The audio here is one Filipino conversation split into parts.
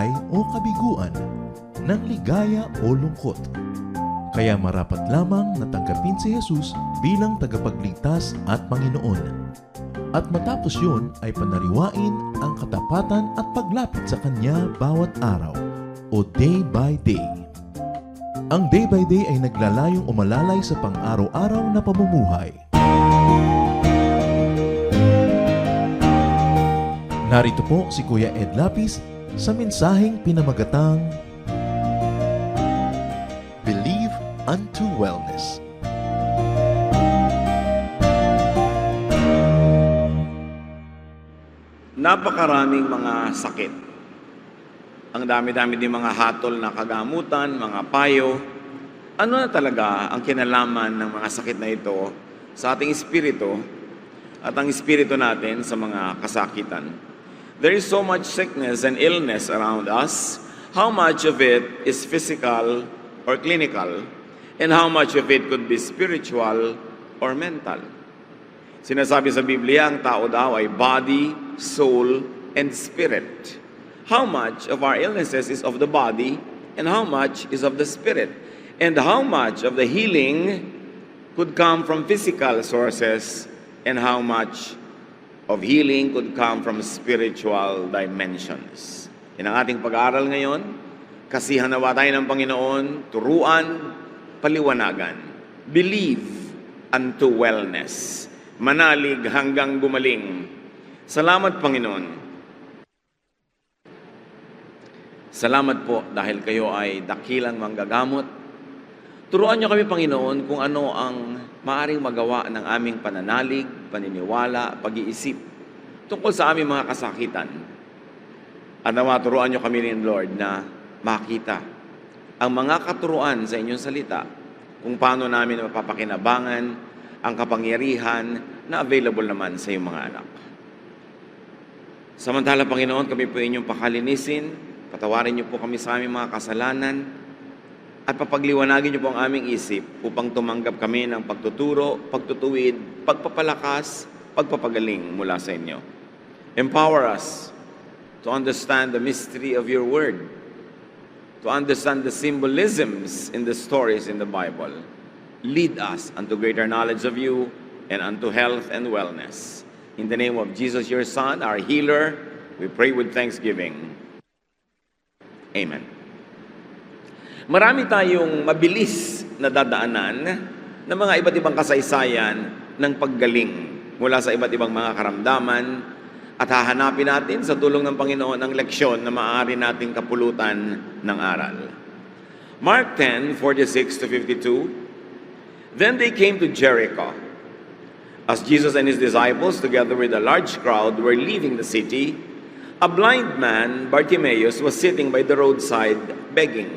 buhay o kabiguan, ng ligaya o lungkot. Kaya marapat lamang na tanggapin si Jesus bilang tagapagligtas at Panginoon. At matapos yun ay panariwain ang katapatan at paglapit sa Kanya bawat araw o day by day. Ang day by day ay naglalayong umalalay sa pang-araw-araw na pamumuhay. Narito po si Kuya Ed Lapis sa mensaheng pinamagatang Believe unto Wellness. Napakaraming mga sakit. Ang dami-dami din mga hatol na kagamutan, mga payo. Ano na talaga ang kinalaman ng mga sakit na ito sa ating espiritu at ang espiritu natin sa mga kasakitan? There is so much sickness and illness around us. How much of it is physical or clinical? And how much of it could be spiritual or mental? Sinasabi sa Biblia, ang tao daw ay body, soul, and spirit. How much of our illnesses is of the body, and how much is of the spirit? And how much of the healing could come from physical sources, and how much of healing could come from spiritual dimensions? Yan ang ating pag-aaral ngayon. Kasihan nawa tayo ng Panginoon, turuan, paliwanagan. Believe unto wellness. Manalig hanggang gumaling. Salamat, Panginoon. Salamat po dahil kayo ay dakilang manggagamot. Turuan niyo kami, Panginoon, kung ano ang maaring magawa ng aming pananalig, paniniwala, pag-iisip tungkol sa aming mga kasakitan. At nawa turuan niyo kami rin, Lord, na makita ang mga katuruan sa inyong salita kung paano namin mapapakinabangan ang kapangyarihan na available naman sa iyong mga anak. Samantala, Panginoon, kami po inyong pakalinisin, patawarin niyo po kami sa aming mga kasalanan, at papagliwanagin niyo po ang aming isip upang tumanggap kami ng pagtuturo, pagtutuwid, pagpapalakas, pagpapagaling mula sa inyo. Empower us to understand the mystery of your word, to understand the symbolisms in the stories in the Bible. Lead us unto greater knowledge of you and unto health and wellness. In the name of Jesus, your Son, our healer, we pray with thanksgiving. Amen. Marami tayong mabilis na dadaanan ng mga iba't ibang kasaysayan ng paggaling mula sa iba't ibang mga karamdaman at hahanapin natin sa tulong ng Panginoon ang leksyon na maaari nating kapulutan ng aral. Mark 10:46-52. Then they came to Jericho. As Jesus and his disciples, together with a large crowd, were leaving the city, a blind man, Bartimaeus, was sitting by the roadside begging.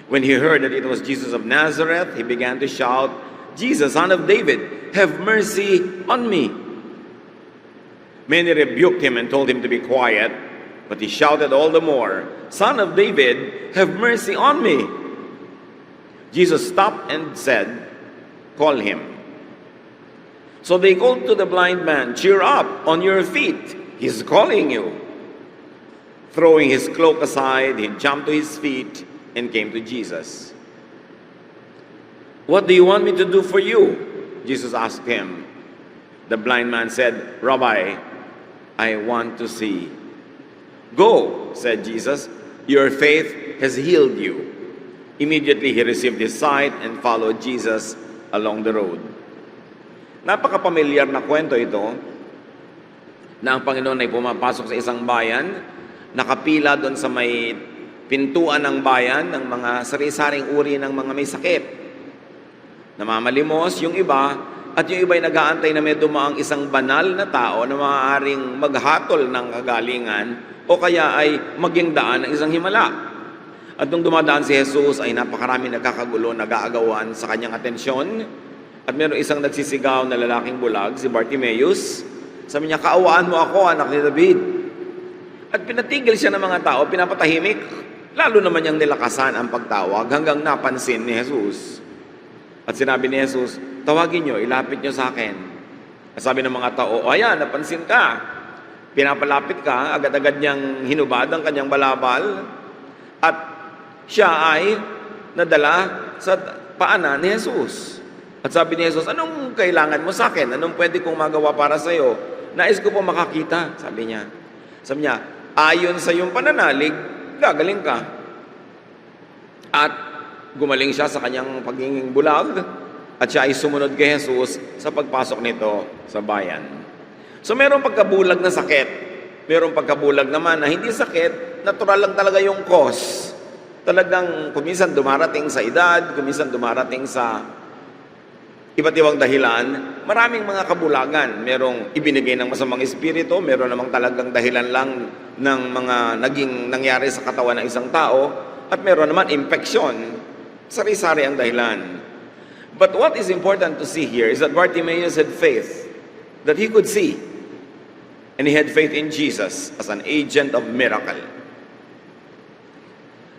When he heard that it was Jesus of Nazareth, he began to shout, "Jesus, Son of David, have mercy on me." Many rebuked him and told him to be quiet, but he shouted all the more, "Son of David, have mercy on me." Jesus stopped and said, "Call him." So they called to the blind man, "Cheer up, on your feet, he's calling you." Throwing his cloak aside, he jumped to his feet and came to Jesus. "What do you want me to do for you?" Jesus asked him. The blind man said, "Rabbi, I want to see." "Go," said Jesus, "your faith has healed you." Immediately he received his sight and followed Jesus along the road. Napaka-pamilyar na kwento ito na ang Panginoon ay pumapasok sa isang bayan, nakapila doon sa may pintuan ng bayan ng mga sari-saring uri ng mga may sakit. Namamalimos yung iba at yung iba ay nag-aantay na may dumaang isang banal na tao na maaaring maghatol ng kagalingan o kaya ay maging daan ng isang himala. At nung dumadaan si Jesus ay napakarami nagkakagulo, nag-aagawan sa kanyang atensyon. At mayroong isang nagsisigaw na lalaking bulag, si Bartimaeus. Sabi niya, "Kaawaan mo ako, anak ni David." At pinatigil siya ng mga tao, pinapatahimik. Lalo naman niyang nilakasan ang pagtawag hanggang napansin ni Jesus. At sinabi ni Jesus, "Tawagin niyo, ilapit niyo sa akin." At sabi ng mga tao, "O ayan, napansin ka." Pinapalapit ka, agad-agad niyang hinubad ang kanyang balabal at siya ay nadala sa paanan ni Jesus. At sabi ni Jesus, anong kailangan mo sa akin? Anong pwede kong magawa para sa iyo? Nais ko po makakita, sabi niya. Sabi niya, ayon sa iyong pananalig, gagaling ka. At gumaling siya sa kanyang pagiging bulag at siya ay sumunod kay Jesus sa pagpasok nito sa bayan. So mayroong pagkabulag na sakit. Mayroong pagkabulag naman na hindi sakit, natural lang talaga yung cause. Talagang kuminsan dumarating sa edad, kuminsan dumarating sa iba't ibang dahilan, maraming mga kabulagan. Merong ibinigay ng masamang espiritu, meron namang talagang dahilan lang ng mga naging nangyari sa katawan ng isang tao, at meron naman infeksyon. Sari-sari ang dahilan. But what is important to see here is that Bartimaeus had faith, that he could see. And he had faith in Jesus as an agent of miracle.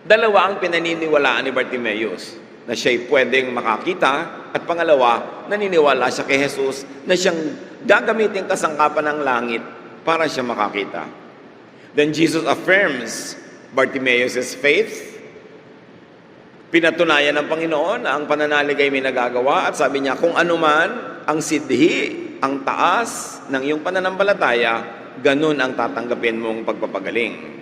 Dalawa ang pinaniniwalaan ni Bartimaeus, na siya'y pwedeng makakita, at pangalawa, naniniwala siya kay Jesus na siyang gagamitin kasangkapan ng langit para siya makakita. Then Jesus affirms Bartimaeus' faith. Pinatunayan ng Panginoon na ang pananalig ay may nagagawa, at sabi niya, kung anuman ang sidhi, ang taas ng iyong pananampalataya, ganun ang tatanggapin mong pagpapagaling.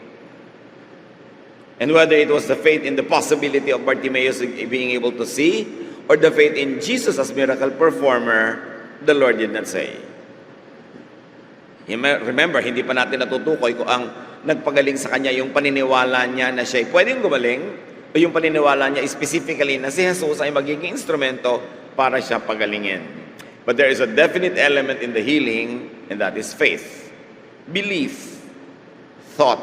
And whether it was the faith in the possibility of Bartimaeus being able to see, or the faith in Jesus as miracle performer, the Lord did not say. Remember, hindi pa natin natutukoy kung ang nagpagaling sa kanya yung paniniwala niya na siya'y pwedeng gumaling, o yung paniniwala niya specifically na si Jesus ay magiging instrumento para siya pagalingin. But there is a definite element in the healing, and that is faith. Belief. Thought.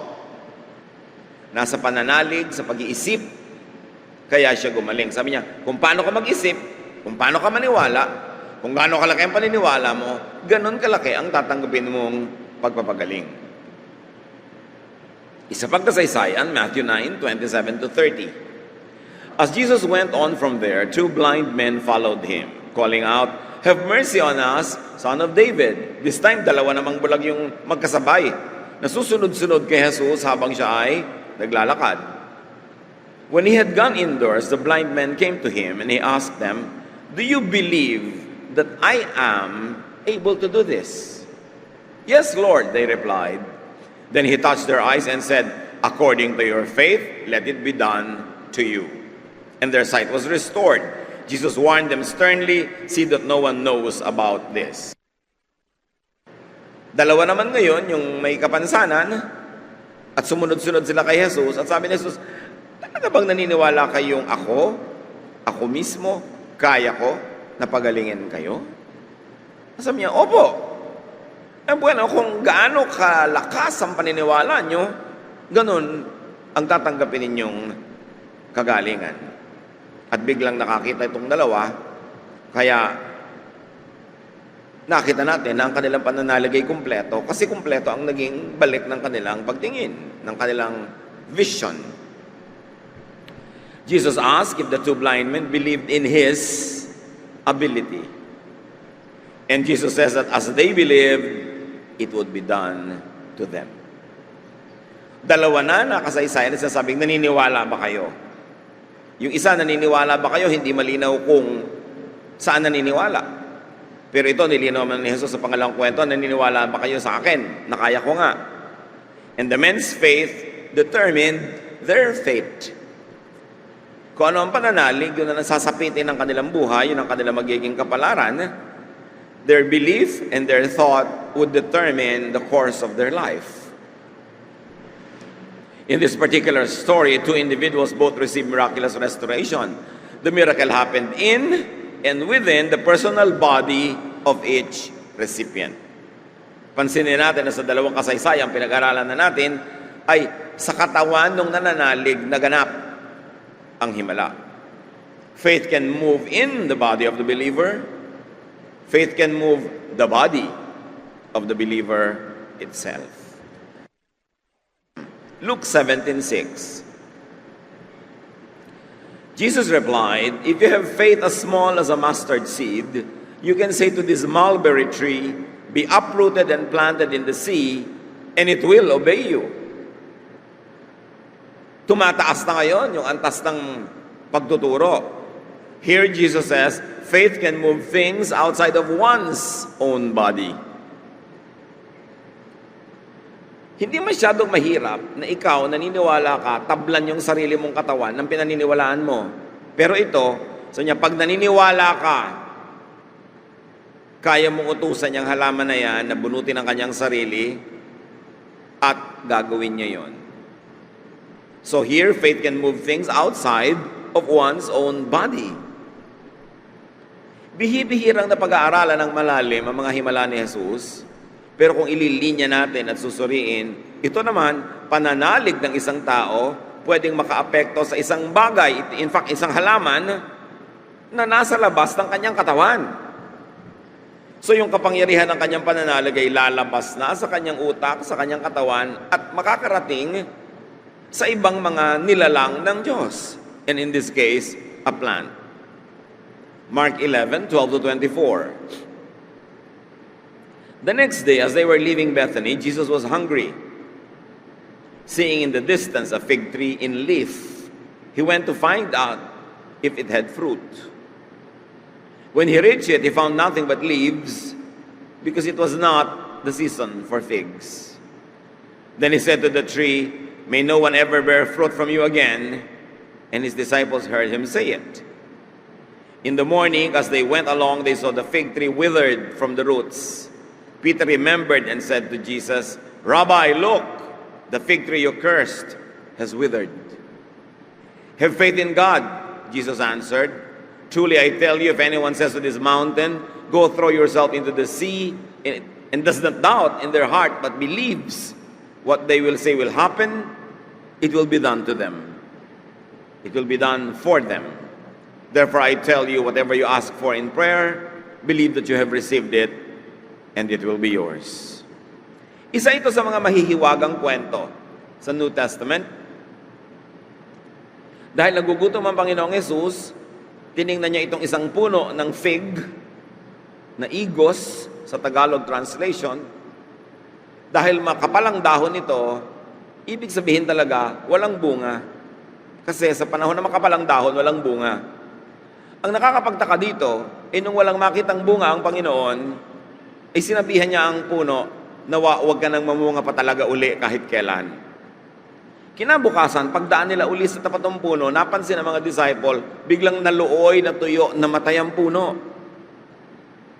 Nasa pananalig, sa pag-iisip, kaya siya gumaling. Sabi niya, kung paano ka mag-isip, kung paano ka maniwala, kung gaano kalaki ang paniniwala mo, ganun kalaki ang tatanggapin mong pagpapagaling. Isa pang kasaysayan, Matthew 9:27-30. As Jesus went on from there, 2 blind men followed him, calling out, "Have mercy on us, Son of David." This time, dalawa namang bulag yung magkasabay. Nasusunod-sunod kay Jesus habang siya ay naglalakad. When he had gone indoors, the blind men came to him and he asked them, "Do you believe that I am able to do this?" "Yes, Lord," they replied. Then he touched their eyes and said, "According to your faith, let it be done to you." And their sight was restored. Jesus warned them sternly, "See that no one knows about this." Dalawa naman ngayon yung may kapansanan at sumunod-sunod sila kay Jesus, at sabi ni Jesus, talaga bang naniniwala kayong ako mismo, kaya ko na pagalingin kayo? Sabi niya, opo. Bueno, kung gaano kalakas ang paniniwala nyo, ganun ang tatanggapin ninyong kagalingan. At biglang nakakita itong dalawa, kaya nakita natin na ang kanilang pananalig ay kumpleto, kasi kumpleto ang naging balik ng kanilang pagtingin, ng kanilang vision. Jesus asked if the 2 blind men believed in His ability. And Jesus says that as they believed, it would be done to them. Dalawa na kasaysayan na sinasabing, naniniwala ba kayo? Yung isa, naniniwala ba kayo? Hindi malinaw kung saan naniniwala. Pero ito, nilinaw man ni Jesus sa pangalawang kwento, naniniwala ba kayo sa akin? Na kaya ko nga. And the men's faith determined their fate. Kung ano ang pananalig, yun na nasasapitin ng kanilang buhay, yun ang kanilang magiging kapalaran. Their belief and their thought would determine the course of their life. In this particular story, 2 individuals both received miraculous restoration. The miracle happened in and within the personal body of each recipient. Pansinin natin na sa dalawang kasaysayang pinag-aralan na natin ay sa katawan ng nananalig naganap ang himala. Faith can move in the body of the believer. Faith can move the body of the believer itself. Luke 17:6. Jesus replied, "If you have faith as small as a mustard seed, you can say to this mulberry tree, be uprooted and planted in the sea, and it will obey you. Tumataas na ngayon yung antas ng pagtuturo. Here Jesus says, faith can move things outside of one's own body. Hindi masyadong mahirap na ikaw naniniwala ka, tablan yung sarili mong katawan ng pinaniniwalaan mo. Pero ito, so niya, pag naniniwala ka, kaya mong utusan yung halaman na yan na bunutin ang kanyang sarili at gagawin niya yon. So here, faith can move things outside of one's own body. Bihibihirang na pag-aaralan ng malalim ang mga himala ni Jesus, pero kung ililinya natin at susuriin, ito naman, pananalig ng isang tao, pwedeng makaapekto sa isang bagay, in fact, isang halaman, na nasa labas ng kanyang katawan. So yung kapangyarihan ng kanyang pananalig ay lalabas na sa kanyang utak, sa kanyang katawan, at makakarating sa ibang mga nilalang ng Diyos. And in this case, a plant. Mark 11:12-24. The next day, as they were leaving Bethany, Jesus was hungry. Seeing in the distance a fig tree in leaf, he went to find out if it had fruit. When he reached it, he found nothing but leaves, because it was not the season for figs. Then he said to the tree, "May no one ever bear fruit from you again." And his disciples heard him say it. In the morning, as they went along, they saw the fig tree withered from the roots. Peter remembered and said to Jesus, "Rabbi, look, the fig tree you cursed has withered." "Have faith in God," Jesus answered. "Truly I tell you, if anyone says to this mountain, 'Go throw yourself into the sea,' and does not doubt in their heart, but believes what they will say will happen, it will be done to them. It will be done for them. Therefore I tell you, whatever you ask for in prayer, believe that you have received it, and it will be yours." Isa ito sa mga mahihiwagang kwento sa New Testament. Dahil nagugutom ang Panginoong Hesus, tiningnan niya itong isang puno ng fig, na igos sa Tagalog translation. Dahil makapalang dahon nito, ibig sabihin talaga, walang bunga. Kasi sa panahon na makapalang dahon, walang bunga. Ang nakakapagtaka dito, nung walang makitang bunga ang Panginoon, ay sinabihan niya ang puno na huwag ka nang mamunga pa talaga uli kahit kailan. Kinabukasan, pagdaan nila uli sa tapat ng puno, napansin ng mga disciple, biglang naluoy, natuyo, namatay ang puno.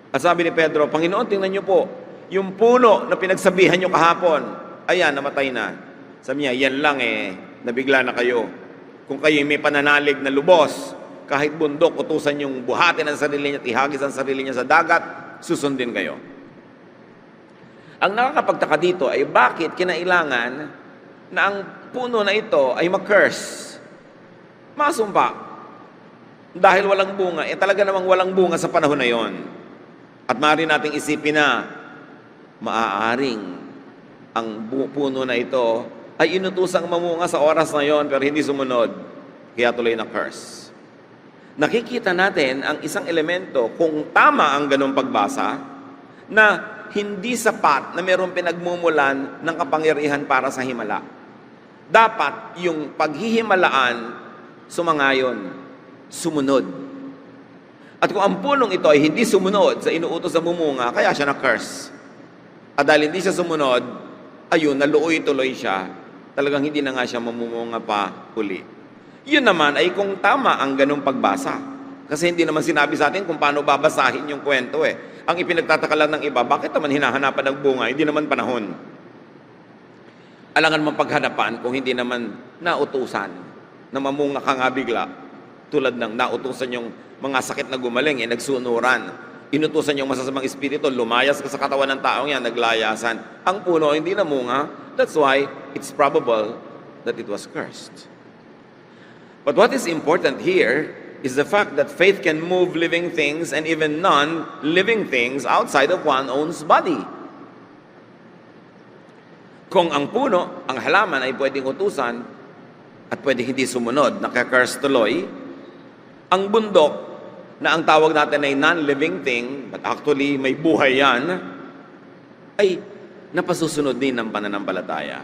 At sabi ni Pedro, "Panginoon, tingnan niyo po, yung puno na pinagsabihan niyo kahapon, ayan, namatay na." Sabi niya, "Yan lang nabigla na kayo. Kung kayo may pananalig na lubos, kahit bundok, utusan yung buhatin ang sarili niya at ihagis ang sarili niya sa dagat, susundin kayo." Ang nakakapagtaka dito ay bakit kinailangan na ang puno na ito ay ma-curse, masumpa. Dahil walang bunga, talaga namang walang bunga sa panahon na yon. At maaari nating isipin na maaaring ang puno na ito ay inutusang mamunga sa oras na yon pero hindi sumunod, kaya tuloy na curse. Nakikita natin ang isang elemento kung tama ang ganong pagbasa na hindi sapat na mayroong pinagmumulan ng kapangyarihan para sa himala. Dapat yung paghihimalaan sumangayon, sumunod. At kung ang punong ito ay hindi sumunod sa inuutos na mumunga, kaya siya na-curse. At dahil hindi siya sumunod, ayun, naluoy-tuloy siya. Talagang hindi na nga siya mamumunga pa uli. Yun naman ay kung tama ang ganong pagbasa. Kasi hindi naman sinabi sa atin kung paano babasahin yung kwento Ang ipinagtataka lang ng iba, bakit naman hinahanapan ng bunga? Hindi naman panahon. Alangan mong paghanapan kung hindi naman nautusan na mamunga ka nga bigla. Tulad ng nautusan yung mga sakit na gumaling, nagsunuran. Inutusan yung masasamang espiritu, lumayas ka sa katawan ng taong yan, naglayasan. Ang puno hindi namunga. That's why it's probable that it was cursed. But what is important here is the fact that faith can move living things and even non-living things outside of one's own body. Kung ang puno, ang halaman ay pwedeng utusan at pwedeng hindi sumunod, nakaka-curse tuloy, ang bundok na ang tawag natin ay non-living thing, but actually may buhay yan, ay na pasusunod din ng pananampalataya.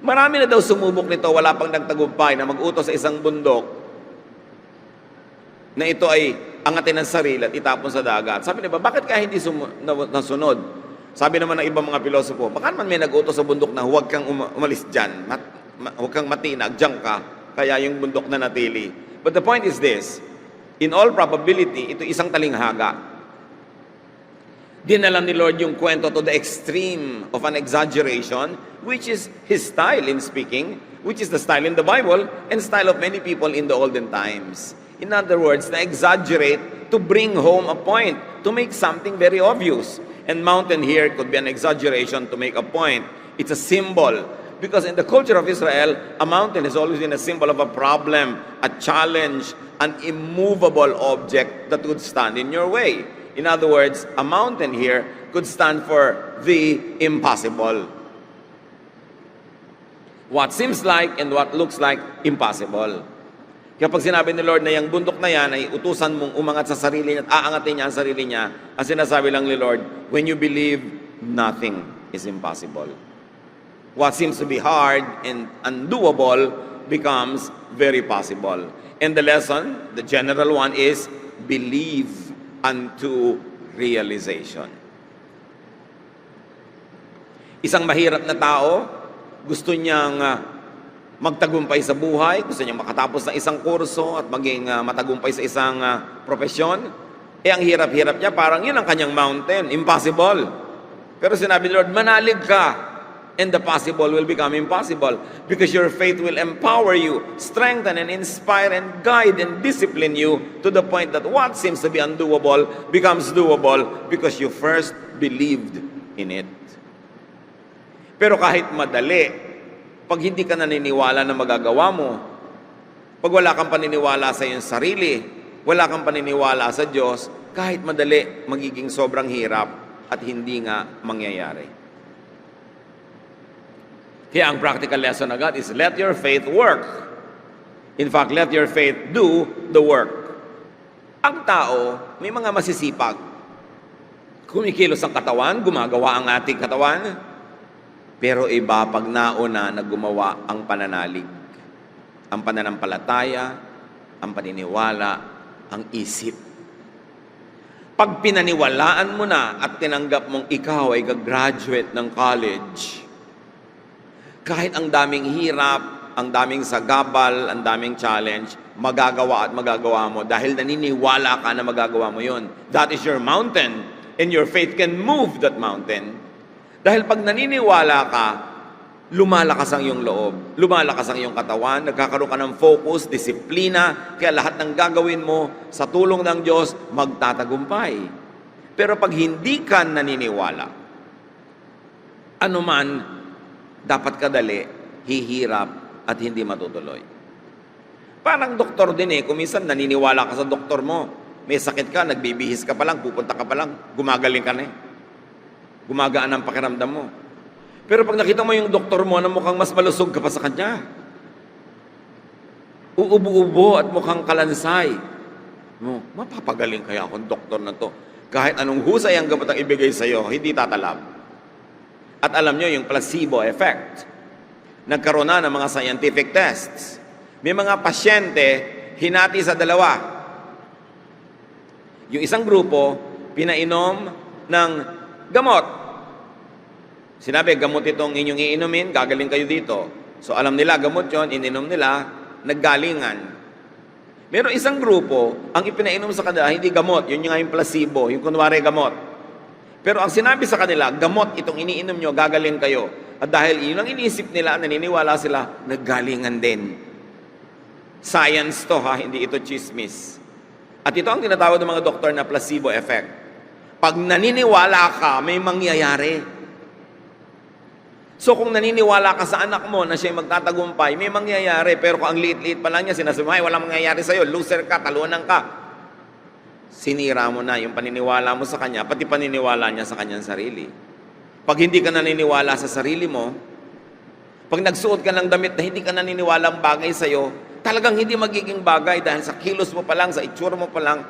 Marami na daw sumubok nito, wala pang nagtagumpay na mag-utos sa isang bundok na ito ay angatin ng sarili at itapon sa dagat. Sabi nila, bakit kaya hindi nasunod? Sabi naman ng ibang mga pilosopo, baka naman may nag-utos sa bundok na huwag kang umalis dyan, huwag kang matinag, dyan ka, kaya yung bundok na natili. But the point is this, in all probability, ito isang talinghaga. Dinala ni Lord yung kwento to the extreme of an exaggeration, which is His style in speaking, which is the style in the Bible, and style of many people in the olden times. In other words, na-exaggerate to bring home a point, to make something very obvious. And mountain here could be an exaggeration to make a point. It's a symbol. Because in the culture of Israel, a mountain has always been a symbol of a problem, a challenge, an immovable object that would stand in your way. In other words, a mountain here could stand for the impossible. What seems like and what looks like impossible. Kapag sinabi ni Lord na yung bundok na yan ay utusan mong umangat sa sarili niya at aangatin niya ang sarili niya, ang sinasabi lang ni Lord, when you believe, nothing is impossible. What seems to be hard and undoable becomes very possible. And the lesson, the general one is, believe unto realization. Isang mahirap na tao, gusto niyang magtagumpay sa buhay, gusto niyang makatapos ng isang kurso at maging matagumpay sa isang profesyon, ang hirap-hirap niya, parang yun ang kanyang mountain, impossible. Pero sinabi ni Lord, manalig ka, and the possible will become impossible because your faith will empower you, strengthen and inspire and guide and discipline you to the point that what seems to be undoable becomes doable because you first believed in it. Pero kahit madali, pag hindi ka naniniwala na magagawa mo, pag wala kang paniniwala sa iyong sarili, wala kang paniniwala sa Diyos, kahit madali, magiging sobrang hirap at hindi nga mangyayari. Kaya ang practical lesson agad is let your faith work. In fact, let your faith do the work. Ang tao, may mga masisipag. Kumikilos ang katawan, gumagawa ang ating katawan. Pero iba pag nauna na gumawa ang pananalig, ang pananampalataya, ang paniniwala, ang isip. Pag pinaniwalaan mo na at tinanggap mong ikaw ay gagraduate ng college, kahit ang daming hirap, ang daming sagabal, ang daming challenge, magagawa at magagawa mo dahil naniniwala ka na magagawa mo yun. That is your mountain and your faith can move that mountain. Dahil pag naniniwala ka, lumalakas ang iyong loob, lumalakas ang iyong katawan, nagkakaroon ka ng focus, disiplina, kaya lahat ng gagawin mo sa tulong ng Diyos, magtatagumpay. Pero pag hindi ka naniniwala, anuman, dapat kadali, hihirap at hindi matutuloy. Parang doktor din kung minsan naniniwala ka sa doktor mo, may sakit ka, nagbibihis ka pa lang, pupunta ka pa lang, gumagaling ka na gumagaan ang pakiramdam mo. Pero pag nakita mo yung doktor mo na mukhang mas malusog ka pa sa kanya, uubo-ubo at mukhang kalansay, mapapagaling kaya akong doktor na to. Kahit anong husay ang gamot ang ibigay sa'yo, hindi tatalab. At alam nyo, yung placebo effect, nagkaroon na ng mga scientific tests. May mga pasyente, hinati sa dalawa. Yung isang grupo, pinainom ng gamot. Sinabi, gamot itong inyong iinumin, gagaling kayo dito. So alam nila, gamot yon, ininom nila, naggalingan. Meron isang grupo, ang ipinainom sa kanila, hindi gamot, yun nga yung placebo, yung kunwari gamot. Pero ang sinabi sa kanila, gamot itong iniinom nyo, gagaling kayo. At dahil yun ang iniisip nila, naniniwala sila, naggalingan din. Science to hindi ito chismis. At ito ang tinatawag ng mga doktor na placebo effect. Pag naniniwala ka, may mangyayari. So kung naniniwala ka sa anak mo na siya'y magtatagumpay, may mangyayari. Pero kung ang liit-liit pa lang niya, sinasabi, ay, walang mangyayari sa'yo, loser ka, talunan ka. Sinira mo na yung paniniwala mo sa kanya, pati paniniwala niya sa kanyang sarili. Pag hindi ka naniniwala sa sarili mo, pag nagsuot ka ng damit na hindi ka naniniwala ang bagay sa'yo, talagang hindi magiging bagay dahil sa kilos mo pa lang, sa itsura mo pa lang,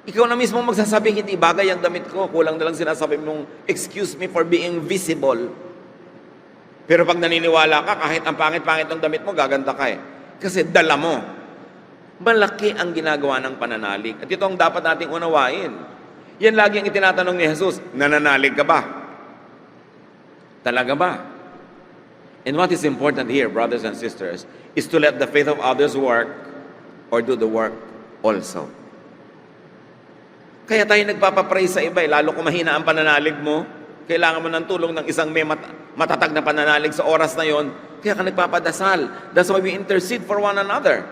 Ikaw na mismo magsasabi, hindi bagay ang damit ko. Kulang na lang sinasabi mong, excuse me for being visible. Pero pag naniniwala ka, kahit ang pangit-pangit ng damit mo, gaganda ka eh. Kasi dala mo. Malaki ang ginagawa ng pananalig. At ito ang dapat nating unawain. Yan lagi ang itinatanong ni Jesus, nananalig ka ba? Talaga ba? And what is important here, brothers and sisters, is to let the faith of others work or do the work also. Kaya tayo nagpapapray sa iba, lalo kung mahina ang pananalig mo, kailangan mo ng tulong ng isang may matatag na pananalig sa oras na yon, kaya ka nagpapadasal. That's why we intercede for one another.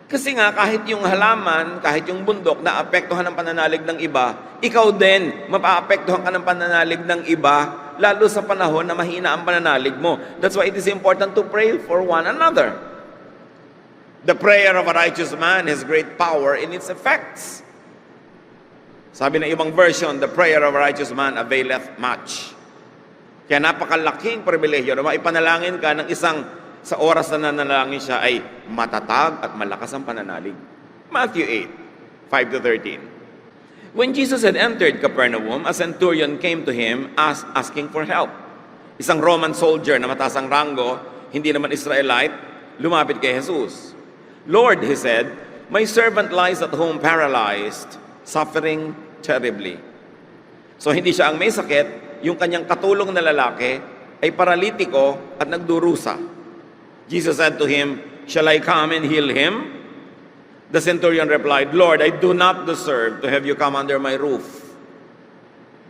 Kasi nga, kahit yung halaman, kahit yung bundok na apektuhan ng pananalig ng iba, ikaw din, mapaapektuhan ka ng pananalig ng iba, lalo sa panahon na mahina ang pananalig mo. That's why it is important to pray for one another. The prayer of a righteous man has great power in its effects. Sabi ng ibang version, the prayer of a righteous man availeth much. Kaya napakalaking pribilehyo na maipanalangin ka ng isang sa oras na nanalangin siya ay matatag at malakas ang pananalig. Matthew 8, 5-13. When Jesus had entered Capernaum, a centurion came to him asking for help. Isang Roman soldier na mataas ang ranggo, hindi naman Israelite, lumapit kay Jesus. Lord, he said, my servant lies at home paralyzed, suffering terribly. So hindi siya ang may sakit, yung kanyang katulong na lalaki ay paralitiko at nagdurusa. Jesus said to him, shall I come and heal him? The centurion replied, Lord, I do not deserve to have you come under my roof.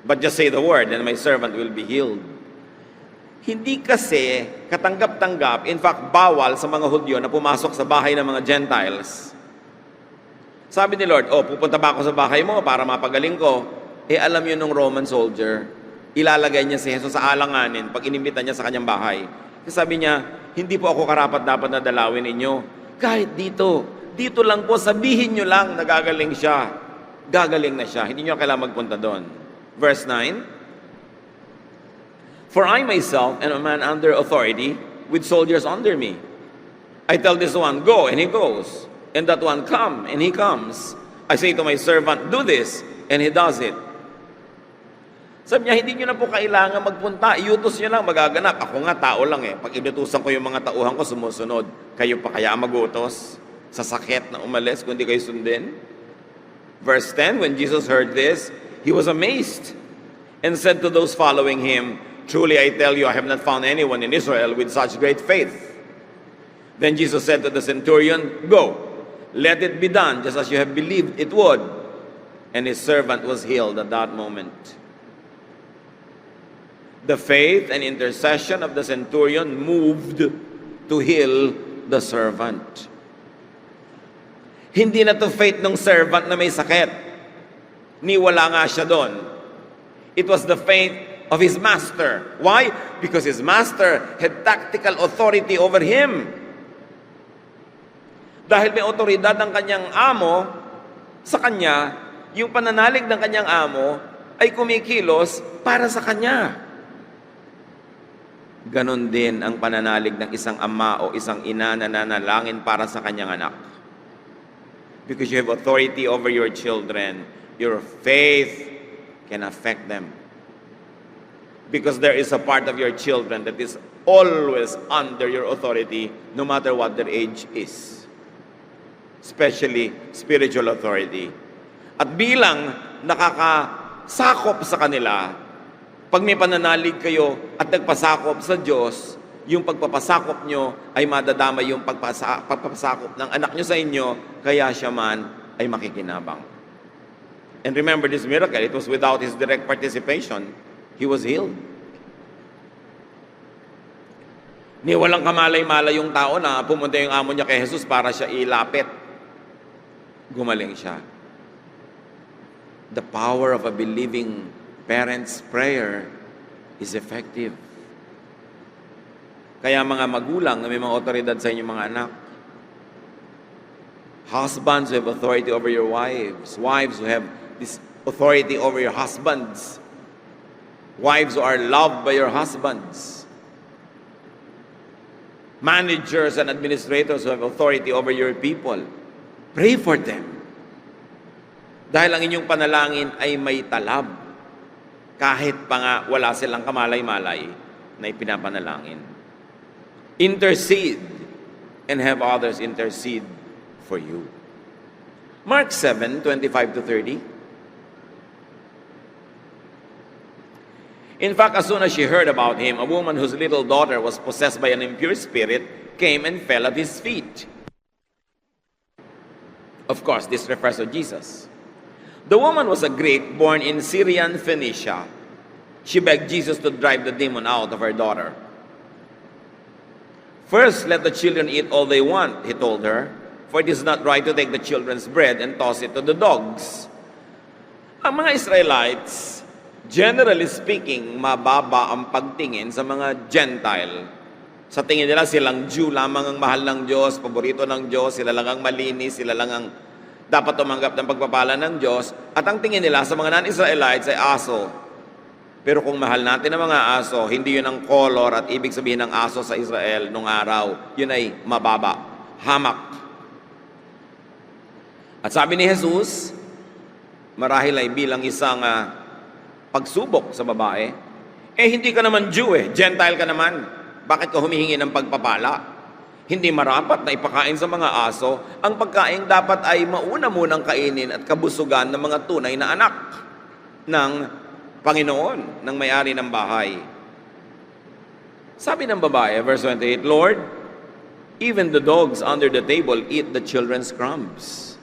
But just say the word and my servant will be healed. Hindi kasi katanggap-tanggap, in fact, bawal sa mga Hudyo na pumasok sa bahay ng mga Gentiles. Sabi ni Lord, pupunta ba ako sa bahay mo para mapagaling ko? Alam yun ng Roman soldier, ilalagay niya si Jesus sa alanganin pag inimbita niya sa kanyang bahay. Kasi sabi niya, hindi po ako karapat-dapat na dalawin ninyo. Kahit dito lang po, sabihin nyo lang na gagaling siya. Gagaling na siya. Hindi nyo kailangan magpunta doon. Verse 9, for I myself am a man under authority with soldiers under me. I tell this one, go, and he goes. And that one, come, and he comes. I say to my servant, do this, and he does it. Sabi niya, hindi nyo na po kailangan magpunta. Iutos nyo lang, magaganap. Ako nga, tao lang eh. Pag inutusan ko yung mga tauhan ko, sumusunod. Kayo pa kaya magutos sa sakit na umalis kung di kayo sundin? Verse 10, when Jesus heard this, he was amazed and said to those following him, truly I tell you, I have not found anyone in Israel with such great faith. Then Jesus said to the centurion, go, let it be done just as you have believed it would. And his servant was healed at that moment. The faith and intercession of the centurion moved to heal the servant. Hindi na to faith ng servant na may sakit. Wala nga siya doon. It was the faith of his master. Why? Because his master had tactical authority over him. Dahil may otoridad ng kanyang amo sa kanya, yung pananalig ng kanyang amo ay kumikilos para sa kanya. Ganon din ang pananalig ng isang ama o isang ina na nanalangin para sa kanyang anak. Because you have authority over your children, your faith can affect them. Because there is a part of your children that is always under your authority, no matter what their age is. Especially spiritual authority. At bilang nakakasakop sa kanila, pag may pananalig kayo at nagpasakop sa Diyos, yung pagpapasakop nyo ay madadama yung pagpapasakop ng anak nyo sa inyo, kaya siya man ay makikinabang. And remember this miracle, it was without his direct participation. He was healed. Ni walang kamalay-malay yung tao na pumunta yung amo niya kay Jesus para siya ilapit. Gumaling siya. The power of a believing parents' prayer is effective. Kaya mga magulang na may mga otoridad sa inyong mga anak, husbands who have authority over your wives, wives who have this authority over your husbands, wives who are loved by your husbands, managers and administrators who have authority over your people, pray for them. Dahil ang inyong panalangin ay may talab. Kahit pa nga wala silang kamalay-malay na ipinapanalangin. Intercede and have others intercede for you. Mark 7:25-30. In fact, as soon as she heard about him, a woman whose little daughter was possessed by an impure spirit came and fell at his feet. Of course, this refers to Jesus. The woman was a Greek born in Syrian Phoenicia. She begged Jesus to drive the demon out of her daughter. First, let the children eat all they want, he told her, for it is not right to take the children's bread and toss it to the dogs. Ang mga Israelites, generally speaking, mababa ang pagtingin sa mga Gentile. Sa tingin nila, silang Jew lamang ang mahal ng Diyos, paborito ng Diyos, sila lang ang malinis, sila lang ang dapat tumanggap ng pagpapala ng Diyos. At ang tingin nila sa mga non-Israelites ay aso. Pero kung mahal natin ang mga aso, hindi yun ang color at ibig sabihin ng aso sa Israel nung araw. Yun ay mababa, hamak. At sabi ni Jesus, marahil ay bilang isang pagsubok sa babae, hindi ka naman Jew Gentile ka naman. Bakit ka humihingi ng pagpapala? Hindi marapat na ipakain sa mga aso. Ang pagkain dapat ay mauna munang kainin at kabusugan ng mga tunay na anak ng Panginoon, ng may-ari ng bahay. Sabi ng babae, verse 28, Lord, even the dogs under the table eat the children's crumbs.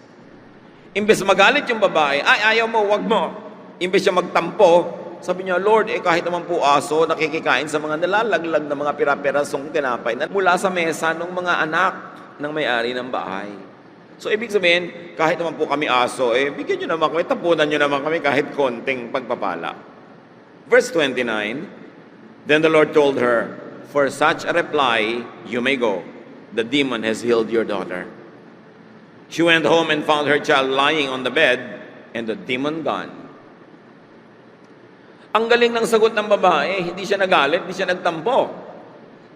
Imbes magalit yung babae, ay ayaw mo, wag mo. Imbes siya magtampo, sabi niya, Lord, kahit naman po aso, nakikikain sa mga nalalaglag na mga pira-pirasong tinapay na mula sa mesa ng mga anak ng may-ari ng bahay. So, ibig sabihin, kahit naman po kami aso, bigyan nyo naman kami, tapunan nyo naman kami kahit konting pagpapala. Verse 29, Then the Lord told her, For such a reply, you may go. The demon has healed your daughter. She went home and found her child lying on the bed and the demon gone. Ang galing ng sagot ng babae, hindi siya nagalit, hindi siya nagtampo.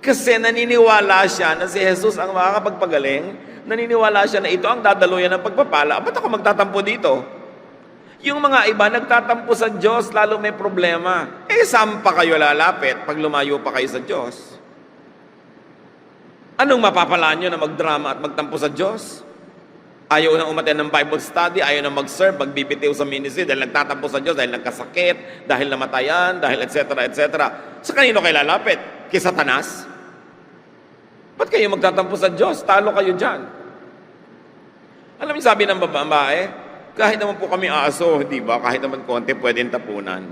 Kasi naniniwala siya na si Jesus ang makakapagpagaling, naniniwala siya na ito ang dadaluyan ng pagpapala. Ba't ako magtatampo dito? Yung mga iba nagtatampo sa Diyos, lalo may problema. Saan pa kayo lalapit pag lumayo pa kayo sa Diyos? Anong mapapala nyo na magdrama at magtampo sa Diyos? Ayaw na umaten ng Bible study, ayaw na mag-serve, magbibitiw sa ministry dahil nagtatampo sa Diyos, dahil nagkasakit, dahil namatayan, dahil etc. etc. Sa kanino kayo lalapit? Kay Satanas? Ba't kayo magtatampo sa Diyos? Talo kayo dyan. Alam niyo, sabi ng babae, kahit naman po kami aso, di ba? Kahit naman konti, pwedeng tapunan.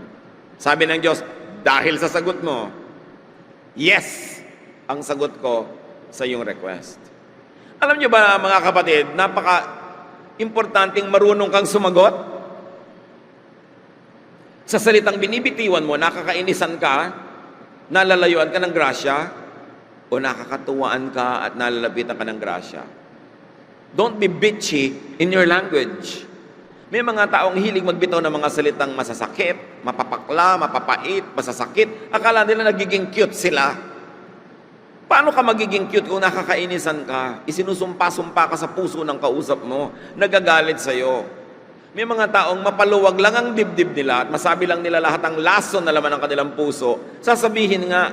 Sabi ng Diyos, dahil sa sagot mo, yes, ang sagot ko sa iyong request. Alam niyo ba mga kapatid, napaka-importanting marunong kang sumagot? Sa salitang binibitiwan mo, nakakainisan ka, nalalayuan ka ng grasya, o nakakatuwaan ka at nalalapitan ka ng grasya. Don't be bitchy in your language. May mga taong hilig magbitaw ng mga salitang masasakit, mapapakla, mapapait, masasakit. Akala nila nagiging cute sila. Paano ka magiging cute kung nakakainisan ka? Isinusumpa-sumpa ka sa puso ng kausap mo, nagagalit sa'yo. May mga taong mapaluwag lang ang dibdib nila at masabi lang nila lahat ang lason na laman ng kanilang puso. Sasabihin nga,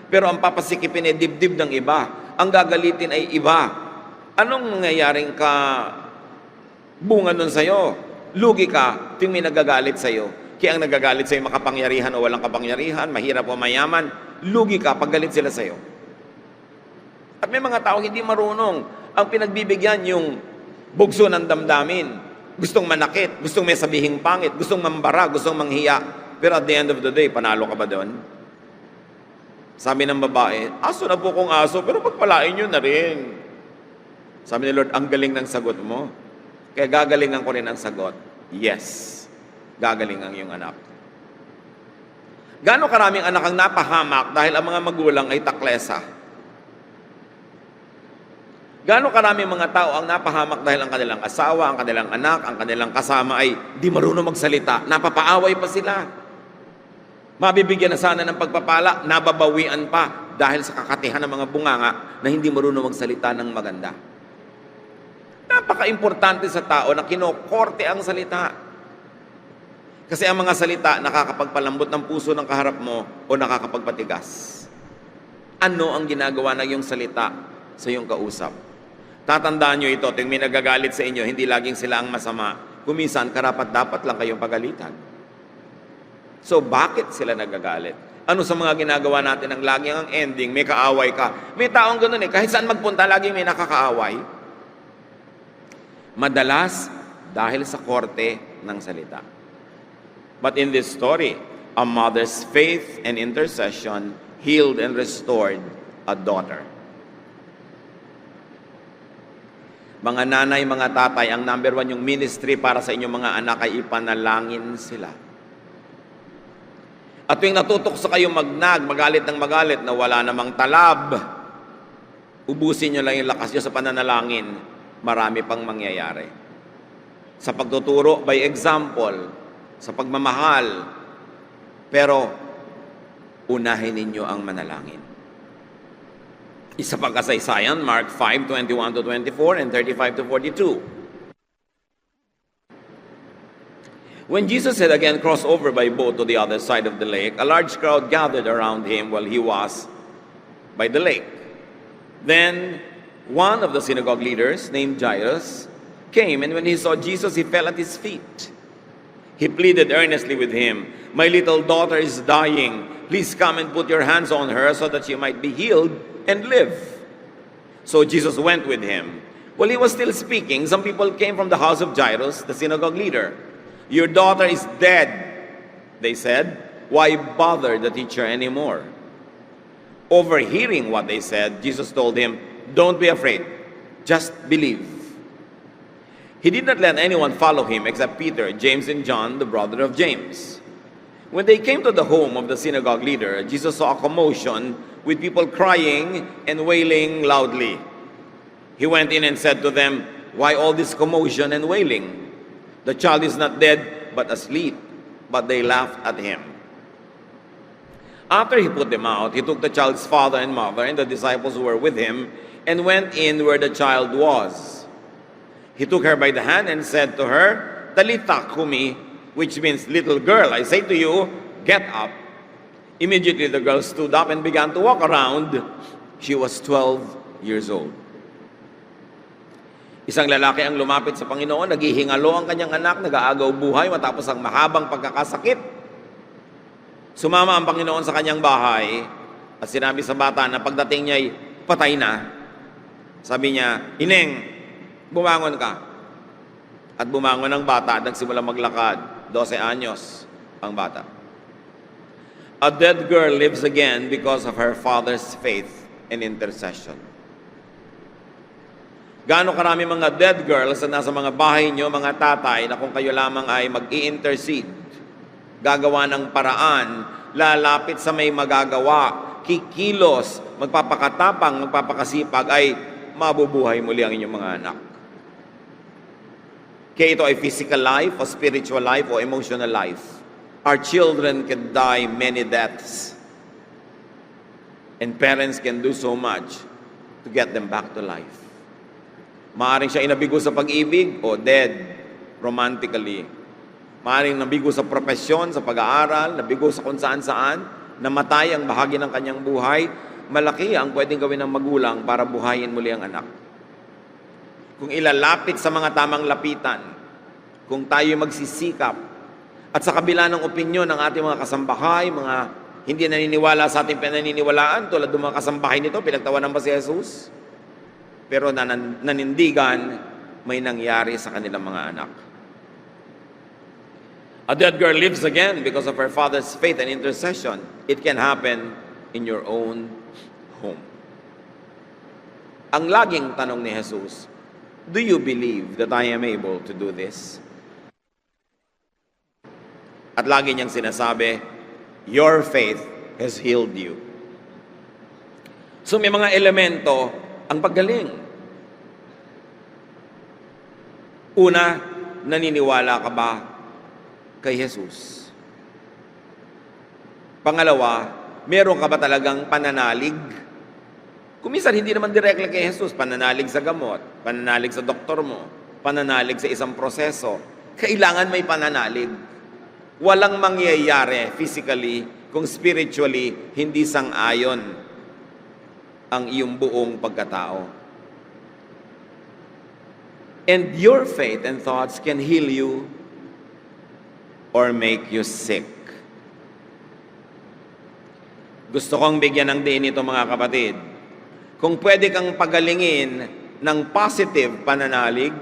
pero ang papasikipin ay dibdib ng iba. Ang gagalitin ay iba. Anong mangyayaring ka bunga nun sa'yo? Lugi ka tuwing may nagagalit sa'yo. Kaya ang nagagalit sa'yo makapangyarihan o walang kapangyarihan, mahirap o mayaman, lugi ka pag galit sila sa'yo. At may mga taong hindi marunong. Ang pinagbibigyan yung bugso ng damdamin. Gustong manakit, gustong may sabihing pangit, gustong mambara, gustong manghiya. Pero at the end of the day, panalo ka ba doon? Sabi ng babae, aso na po kong aso, pero pagpalain nyo na rin. Sabi ni Lord, ang galing ng sagot mo. Kaya gagalingan ko rin ang sagot. Yes, gagaling ang iyong anak. Gaano karaming anak ang napahamak dahil ang mga magulang ay taklesa? Gaano karaming mga tao ang napahamak dahil ang kanilang asawa, ang kanilang anak, ang kanilang kasama ay di marunong magsalita. Napapaaway pa sila. Mabibigyan na sana ng pagpapala, nababawian pa dahil sa kakatihan ng mga bunganga na hindi marunong magsalita ng maganda. Napaka-importante sa tao na kinokorte ang salita. Kasi ang mga salita nakakapagpalambot ng puso ng kaharap mo o nakakapagpatigas. Ano ang ginagawa ng iyong salita sa iyong kausap? Tatandaan nyo ito, tuwing may nagagalit sa inyo, hindi laging sila ang masama. Kuminsan, karapat-dapat lang kayong pagalitan. So, bakit sila nagagalit? Ano sa mga ginagawa natin ang laging ang ending, may kaaway ka? May taong ganun kahit saan magpunta, laging may nakakaaway. Madalas, dahil sa korte ng salita. But in this story, a mother's faith and intercession healed and restored a daughter. Mga nanay, mga tatay, ang number 1 yung ministry para sa inyong mga anak ay ipanalangin sila. At tuwing natutok sa kayo magalit ng magalit na wala namang talab, ubusin nyo lang yung lakas nyo sa pananalangin, marami pang mangyayari. Sa pagtuturo by example, sa pagmamahal, pero unahin ninyo ang manalangin. Isa pang kasaysayan, Mark 5:21-24 and 35-42. When Jesus had again crossed over by boat to the other side of the lake, a large crowd gathered around him while he was by the lake. Then one of the synagogue leaders, named Jairus, came, and when he saw Jesus, he fell at his feet. He pleaded earnestly with him, "My little daughter is dying. Please come and put your hands on her so that she might be healed and live." So Jesus went with him. While he was still speaking, some people came from the house of Jairus, the synagogue leader. "Your daughter is dead," they said. "Why bother the teacher anymore?" Overhearing what they said, Jesus told him, "Don't be afraid, just believe." He did not let anyone follow him except Peter, James, and John, the brother of James. When they came to the home of the synagogue leader, Jesus saw a commotion with people crying and wailing loudly. He went in and said to them, "Why all this commotion and wailing? The child is not dead, but asleep." But they laughed at him. After he put them out, he took the child's father and mother and the disciples who were with him and went in where the child was. He took her by the hand and said to her, "Talitha kumi," which means, "Little girl, I say to you, get up." Immediately the girl stood up and began to walk around. She was 12 years old. Isang lalaki ang lumapit sa Panginoon, naghihingalo ang kanyang anak, nag-aagaw buhay matapos ang mahabang pagkakasakit. Sumama ang Panginoon sa kanyang bahay at sinabi sa bata na pagdating niya ay patay na. Sabi niya, "Ineng, bumangon ka." At bumangon ang bata at nagsimula maglakad. 12 anyos ang bata. A dead girl lives again because of her father's faith and intercession. Gaano karami mga dead girls na nasa mga bahay nyo, mga tatay, na kung kayo lamang ay mag-i-intercede, gagawa ng paraan, lalapit sa may magagawa, kikilos, magpapakatapang, magpapakasipag, ay mabubuhay muli ang inyong mga anak. Kaya ito ay physical life, o spiritual life, o emotional life. Our children can die many deaths. And parents can do so much to get them back to life. Maaring siya inabigo sa pag-ibig o dead romantically. Maaring nabigo sa propesyon, sa pag-aaral, nabigo sa kung saan-saan, namatay ang bahagi ng kanyang buhay. Malaki ang pwedeng gawin ng magulang para buhayin muli ang anak. Kung ilalapit sa mga tamang lapitan, kung tayo magsisikap, at sa kabila ng opinyon ng ating mga kasambahay, mga hindi naniniwala sa ating pinaniniwalaan, tulad ng mga kasambahay nito, pinagtawanan ba si Jesus? Pero nanindigan, may nangyari sa kanilang mga anak. A dead girl lives again because of her father's faith and intercession. It can happen in your own home. Ang laging tanong ni Jesus, "Do you believe that I am able to do this?" At lagi niyang sinasabi, "Your faith has healed you." So may mga elemento ang paggaling. Una, naniniwala ka ba kay Jesus? Pangalawa, meron ka ba talagang pananalig? Kung minsan hindi naman directly kay Jesus, pananalig sa gamot, pananalig sa doktor mo, pananalig sa isang proseso, kailangan may pananalig. Walang mangyayari physically kung spiritually hindi sang-ayon ang iyong buong pagkatao. And your faith and thoughts can heal you or make you sick. Gusto kong bigyan ng diin ito mga kapatid. Kung pwede kang pagalingin ng positive pananalig,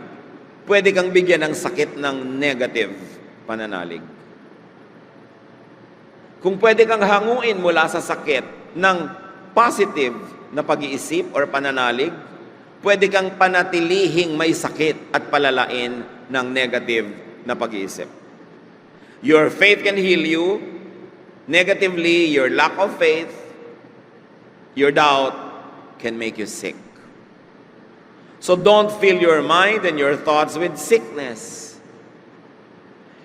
pwede kang bigyan ng sakit ng negative pananalig. Kung pwede kang hanguin mula sa sakit ng positive na pag-iisip or pananalig, pwede kang panatilihing may sakit at palalain ng negative na pag-iisip. Your faith can heal you. Negatively, your lack of faith, your doubt can make you sick. So don't fill your mind and your thoughts with sickness.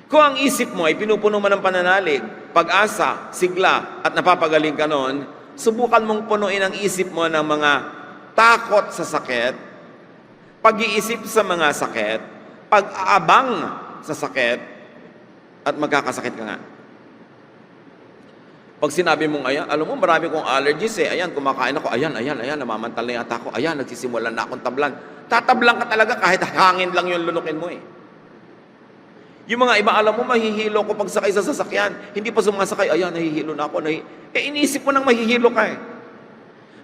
Kung ang isip mo ay pinupuno mo ng pananalig, pag-asa, sigla, at napapagaling ka noon, subukan mong punuin ang isip mo ng mga takot sa sakit, pag-iisip sa mga sakit, pag-aabang sa sakit, at magkakasakit ka nga. Pag sinabi mong, ayan, alam mo, marami kong allergies eh. Ayan, kumakain ako. Ayan, namamantal na yata ako. Ayan, nagsisimulan na akong tablan. Tatablan ka talaga kahit hangin lang yung lunukin mo eh. Yung mga iba, alam mo, mahihilo ko pag sakay sa sasakyan. Hindi pa sumasakay, ayan, nahihilo na ako. Iniisip mo nang mahihilo ka eh.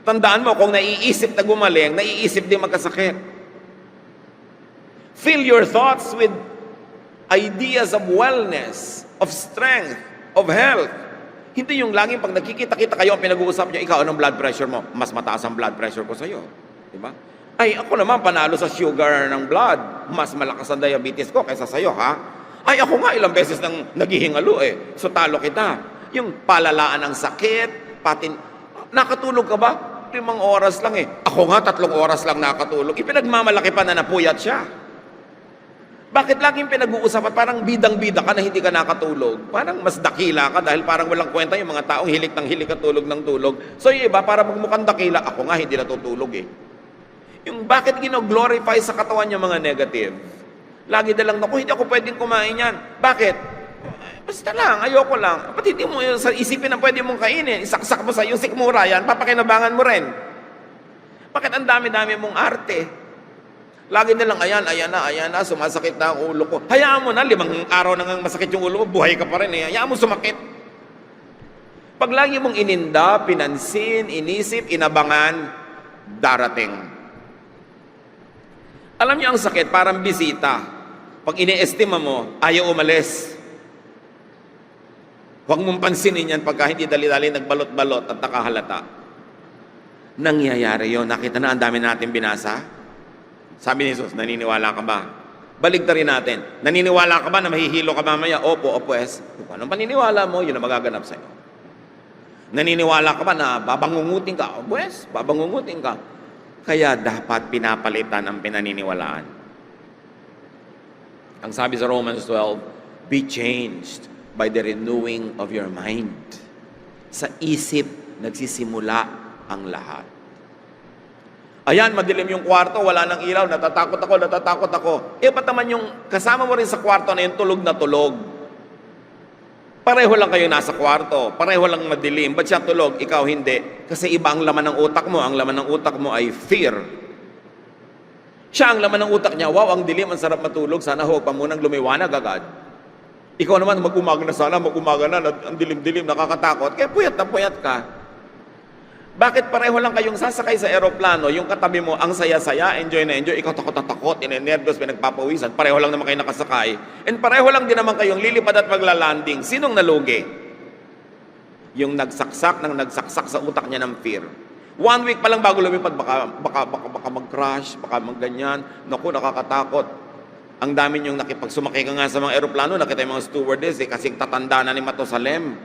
Tandaan mo, kung naiisip na gumaling, naiisip din magkasakit. Fill your thoughts with ideas of wellness, of strength, of health. Hindi yung laging pag nakikita-kita kayo ang pinag-uusap niyo, ikaw, anong blood pressure mo? Mas mataas ang blood pressure ko sa'yo. Diba? Ay, ako naman, panalo sa sugar ng blood. Mas malakas ang diabetes ko kaysa sa'yo, ha? Ay, ako nga, ilang beses nang naghihingalo eh. So, talo kita. Yung palalaan ng sakit, nakatulog ka ba? 5 oras lang eh. Ako nga, 3 oras lang nakatulog. Ipinagmamalaki pa na napuyat siya. Bakit laging pinag-uusapan? Parang bidang-bida ka na hindi ka nakatulog. Parang mas dakila ka dahil parang walang kwenta yung mga taong hilik ng hilik at tulog ng tulog. So yung iba, para magmukhang dakila, ako nga hindi natutulog eh. Yung bakit gino-glorify sa katawan yung mga negative? Lagi na lang, naku, hindi ako pwedeng kumain yan. Bakit? Basta lang, ayoko lang. Ba't hindi mo sa isipin na pwede mong kainin? Isaksak mo sa yung sikmura yan, papakinabangan mo rin. Bakit ang dami-dami mong arte? Lagi na lang, ayan na, sumasakit na ang ulo ko. Hayaan mo na, 5 araw na nga masakit yung ulo mo, buhay ka pa rin eh. Hayaan mo sumakit. Pag lagi mong ininda, pinansin, inisip, inabangan, darating. Alam niyo ang sakit, parang bisita. Pag ine-estima mo, ayaw umalis. Huwag mong pansinin yan pagka hindi dali-dali nagbalot-balot at nakahalata. Nangyayari yun. Nakita na ang dami natin binasa. Sabi ni Jesus, naniniwala ka ba? Baligtarin natin. Naniniwala ka ba na mahihilo ka mamaya? Opo, pues. Kung anong paniniwala mo, yun ang magaganap sa'yo. Naniniwala ka ba na babangungutin ka? Pues, babangungutin ka. Kaya dapat pinapalitan ang pinaniniwalaan. Ang sabi sa Romans 12, be changed by the renewing of your mind. Sa isip, nagsisimula ang lahat. Ayan, madilim yung kwarto, wala nang ilaw, natatakot ako. Ba't naman yung kasama mo rin sa kwarto na yung tulog na tulog? Pareho lang kayo nasa kwarto, pareho lang madilim. Ba't siya tulog, ikaw hindi? Kasi iba ang laman ng utak mo. Ang laman ng utak mo ay fear. Siya ang laman ng utak niya, wow, ang dilim, ang sarap matulog, sana huwag pa munang lumiwanag agad. Ikaw naman, mag-umaga na sana, ang dilim-dilim, nakakatakot. Kaya puyat na puyat ka. Bakit pareho lang kayong sasakay sa eroplano, yung katabi mo, ang saya-saya, enjoy na enjoy, ikaw takot na takot, inenervyos, pinagpapawisan, pareho lang naman kayo nakasakay, and pareho lang din naman kayong lilipad at maglalanding. Sinong nalugi? Yung nagsaksak sa utak niya ng fear. 1 week pa lang bago lumipad, baka mag-crash, baka mag-ganyan, naku, nakakatakot. Ang dami yung nakipagsumakay ka nga sa mga eroplano, nakita yung mga stewardess, kasi tatanda na ni Matusalem.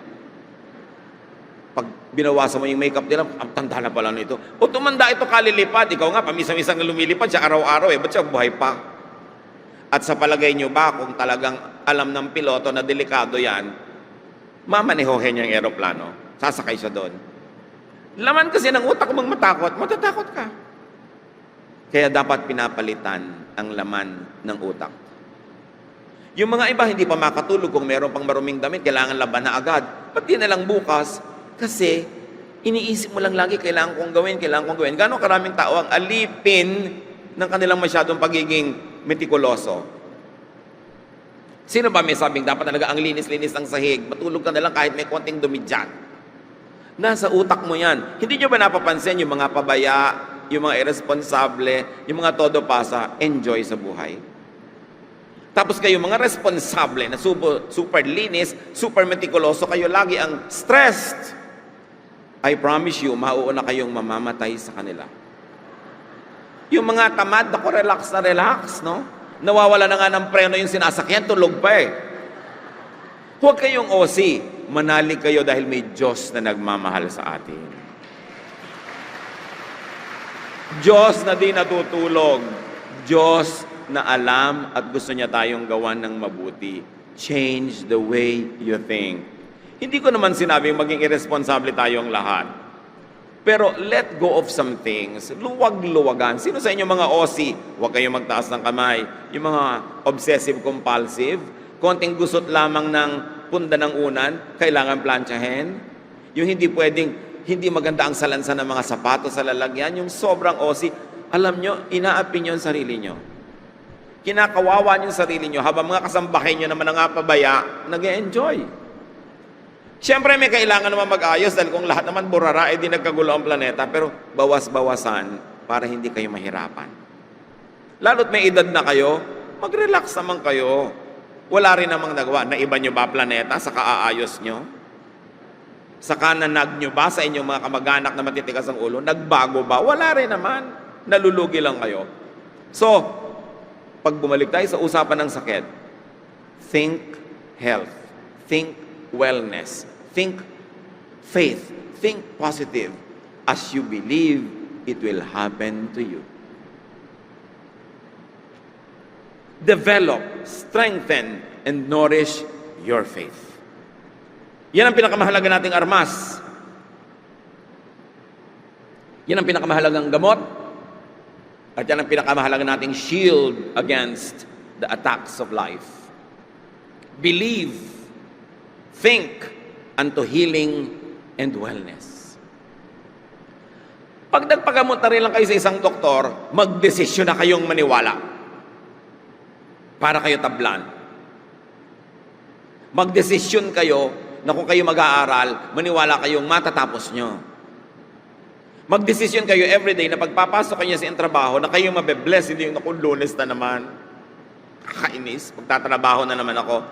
Pag binawasan mo yung makeup nila, ang tanda na pala nito. O tumanda ito kalilipad. Ikaw nga, pamisa-misang na lumilipad siya araw-araw eh. Ba't siya buhay pa? At sa palagay nyo ba, kung talagang alam ng piloto na delikado yan, mamanehohin niya yung aeroplano. Sasakay siya doon. Laman kasi ng utak mong matakot, matatakot ka. Kaya dapat pinapalitan ang laman ng utak. Yung mga iba hindi pa makatulog, kung meron pang maruming damit, kailangan laban na agad. Ba't di na lang bukas? Kasi iniisip mo lang lagi, kailangan kong gawin. Gano'ng karaming tao ang alipin ng kanilang masyadong pagiging metikuloso. Sino ba may sabing dapat talaga ang linis-linis ng sahig? Matulog ka na lang kahit may konting dumi dyan. Nasa utak mo yan. Hindi nyo ba napapansin yung mga pabaya, yung mga irresponsable, yung mga todo pasa, enjoy sa buhay? Tapos kayo mga responsable na super linis, super metikuloso, kayo lagi ang stressed. I promise you, mauuna kayong mamamatay sa kanila. Yung mga tamad, ako relax, no? Nawawala na nga ng preno yung sinasakyan, tulog pa eh. Huwag kayong OC. Manalig kayo dahil may Diyos na nagmamahal sa atin. Diyos na di natutulog. Diyos na alam at gusto niya tayong gawan ng mabuti. Change the way you think. Hindi ko naman sinabing maging irresponsible tayong lahat. Pero let go of some things. Luwag-luwagan. Sino sa inyo mga OC? Huwag kayong magtaas ng kamay. Yung mga obsessive-compulsive, konting gusot lamang ng punda ng unan, kailangan plantsahin. Yung hindi pwedeng, hindi maganda ang salansan ng mga sapatos sa lalagyan. Yung sobrang OC, alam nyo, inaapi nyo ang sarili nyo. Kinakawawa nyo yung sarili nyo, habang mga kasambahay nyo naman ang pabaya, nag-e-enjoy. Siyempre may kailangan naman mag-ayos dahil kung lahat naman burara, di nagkagulo ang planeta, pero bawas-bawasan para hindi kayo mahirapan. Lalo't may edad na kayo, mag-relax naman kayo. Wala rin namang nagawa. Naiba nyo ba planeta sa kaaayos nyo? Sa kananag nyo ba sa inyong mga kamag-anak na matitigas ang ulo? Nagbago ba? Wala rin naman. Nalulugi lang kayo. So, pag bumalik tayo sa usapan ng sakit, think health, think wellness, think faith, think positive. As you believe, it will happen to you. Develop, strengthen, and nourish your faith. Yan ang pinakamahalaga nating armas. Yan ang pinakamahalagang gamot. At yan ang pinakamahalaga nating shield against the attacks of life. Believe, think, unto healing and wellness. Pag nagpagamot na rin lang kayo sa isang doktor, magdesisyon na kayong maniwala para kayo tablan. Magdesisyon kayo na kung kayo mag-aaral, maniwala kayong matatapos nyo. Magdesisyon kayo everyday na pagpapasok kayo sa trabaho na kayo mabe-bless, hindi yung Lunes na naman. Kakainis, pagtatrabaho na naman ako.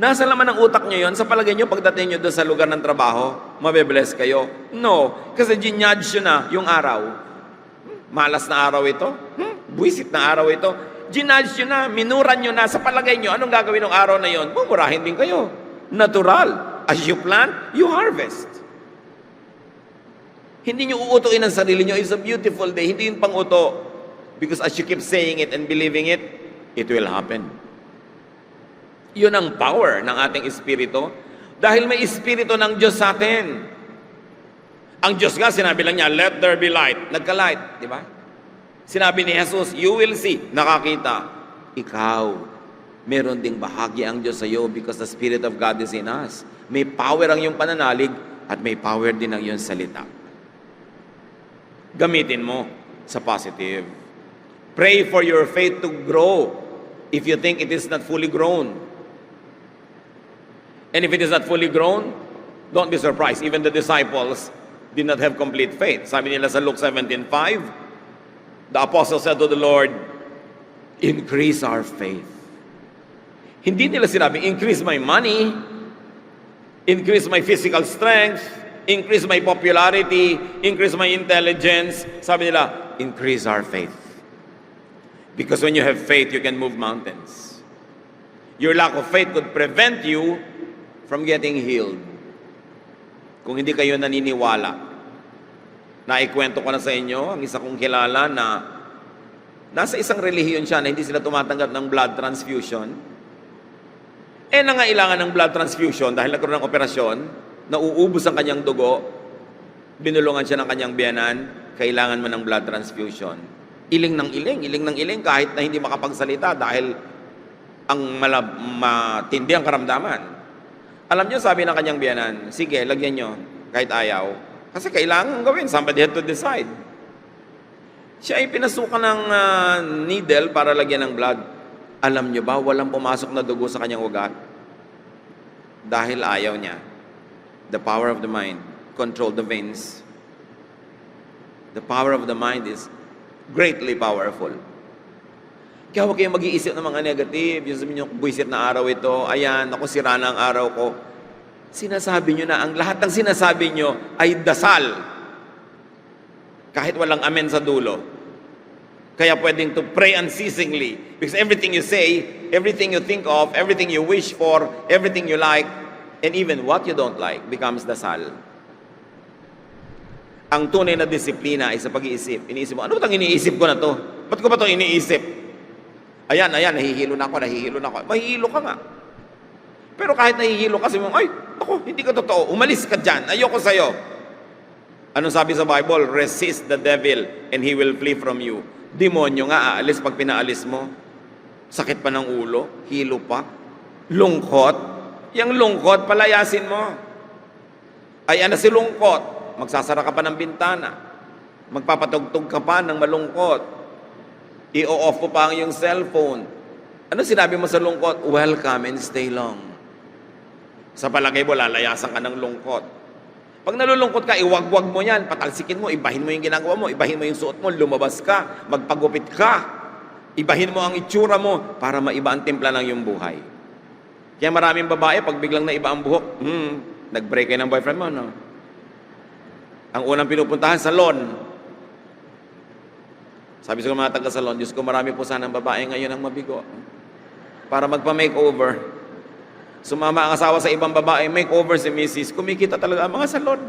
Nasa laman ng utak nyo yun, sa palagay nyo, pagdating nyo doon sa lugar ng trabaho, mabe-bless kayo. No, kasi ginudge nyo na yung araw. Malas na araw ito? Buwisit na araw ito? Ginudge nyo na, minuran nyo na, sa palagay nyo, anong gagawin ng araw na yon? Mumurahin din kayo. Natural. As you plant, you harvest. Hindi nyo uutuin ang sarili nyo. It's a beautiful day. Hindi yun pang-uto. Because as you keep saying it and believing it, it will happen. Yun ang power ng ating espiritu. Dahil may espiritu ng Diyos sa atin. Ang Diyos nga, sinabi lang niya, let there be light. Nagka-light, di ba? Sinabi ni Jesus, you will see. Nakakita. Ikaw, meron ding bahagi ang Diyos sa iyo because the Spirit of God is in us. May power ang iyong pananalig at may power din ang iyong salita. Gamitin mo sa positive. Pray for your faith to grow if you think it is not fully grown. And if it is not fully grown, don't be surprised. Even the disciples did not have complete faith. Sabi nila sa Luke 17:5, the apostle said to the Lord, increase our faith. Hindi nila sinabi, increase my money, increase my physical strength, increase my popularity, increase my intelligence. Sabi nila, increase our faith. Because when you have faith, you can move mountains. Your lack of faith could prevent you from getting healed. Kung hindi kayo naniniwala, naikwento ko na sa inyo, ang isa kong kilala na nasa isang relihiyon siya na hindi sila tumatanggap ng blood transfusion. Nangailangan ng blood transfusion dahil nagkaroon ng operasyon, nauubos ang kanyang dugo, binulungan siya ng kanyang biyanan, kailangan mo ng blood transfusion. Iling ng iling kahit na hindi makapagsalita dahil matindi ang karamdaman. Alam niyo, sabi ng kanyang biyanan, sige, lagyan niyo, kahit ayaw. Kasi kailangan gawin, somebody had to decide. Siya ay pinasukan ng needle para lagyan ng blood. Alam niyo ba, walang pumasok na dugo sa kanyang ugat? Dahil ayaw niya. The power of the mind control the veins. The power of the mind is greatly powerful. Kaya huwag kayong mag-iisip ng mga negative. Yung sabihin nyo, buwisit na araw ito. Ayan, ako sira na ang araw ko. Sinasabi nyo na, ang lahat ng sinasabi nyo ay dasal. Kahit walang amen sa dulo. Kaya pwedeng to pray unceasingly. Because everything you say, everything you think of, everything you wish for, everything you like, and even what you don't like, becomes dasal. Ang tunay na disiplina ay sa pag-iisip. Iniisip mo, ano ba itong iniisip ko na to? Ba't ko ba itong iniisip? Ayan, nahihilo na ako. Mahihilo ka nga. Pero kahit nahihilo ka, sabi mo, ay, ako, hindi ka totoo. Umalis ka dyan. Ayoko sa'yo. Anong sabi sa Bible? Resist the devil and he will flee from you. Demonyo nga aalis pag pinaalis mo. Sakit pa ng ulo, hilo pa, lungkot. Yang lungkot, palayasin mo. Ay, si lungkot. Magsasara ka pa ng bintana. Magpapatugtog ka pa ng malungkot. I-off mo pa ang iyong cellphone. Ano sinabi mo sa lungkot? Welcome and stay long. Sa palagay mo, lalayasan ka ng lungkot. Pag nalulungkot ka, iwagwag mo yan. Patalsikin mo, ibahin mo yung ginagawa mo, ibahin mo yung suot mo, lumabas ka, magpagupit ka. Ibahin mo ang itsura mo para maiba ang timpla ng iyong buhay. Kaya maraming babae, pag biglang naiba ang buhok, nag-break kayo ng boyfriend mo, no? Ang unang pinupuntahan, salon. Sabi sa mga taga-salon, Diyos ko, marami po sanang babae ngayon ang mabigo. Para magpa-makeover. Sumama ang asawa sa ibang babae, makeover si Mrs. Kumikita talaga ang mga salon.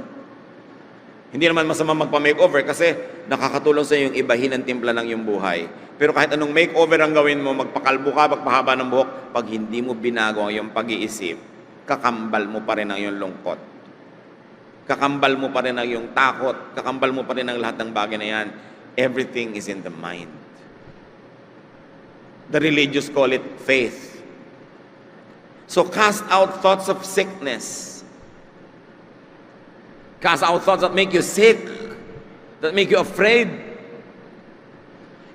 Hindi naman masama magpa-makeover kasi nakakatulong sa iyo yung ibahin ang timpla ng iyong buhay. Pero kahit anong makeover ang gawin mo, magpakalbo ka, magpahaba ng buhok, pag hindi mo binago ang iyong pag-iisip, kakambal mo pa rin ang iyong lungkot. Kakambal mo pa rin ang iyong takot. Kakambal mo pa rin ang lahat ng bagay na yan. Everything is in the mind. The religious call it faith. So cast out thoughts of sickness. Cast out thoughts that make you sick, that make you afraid.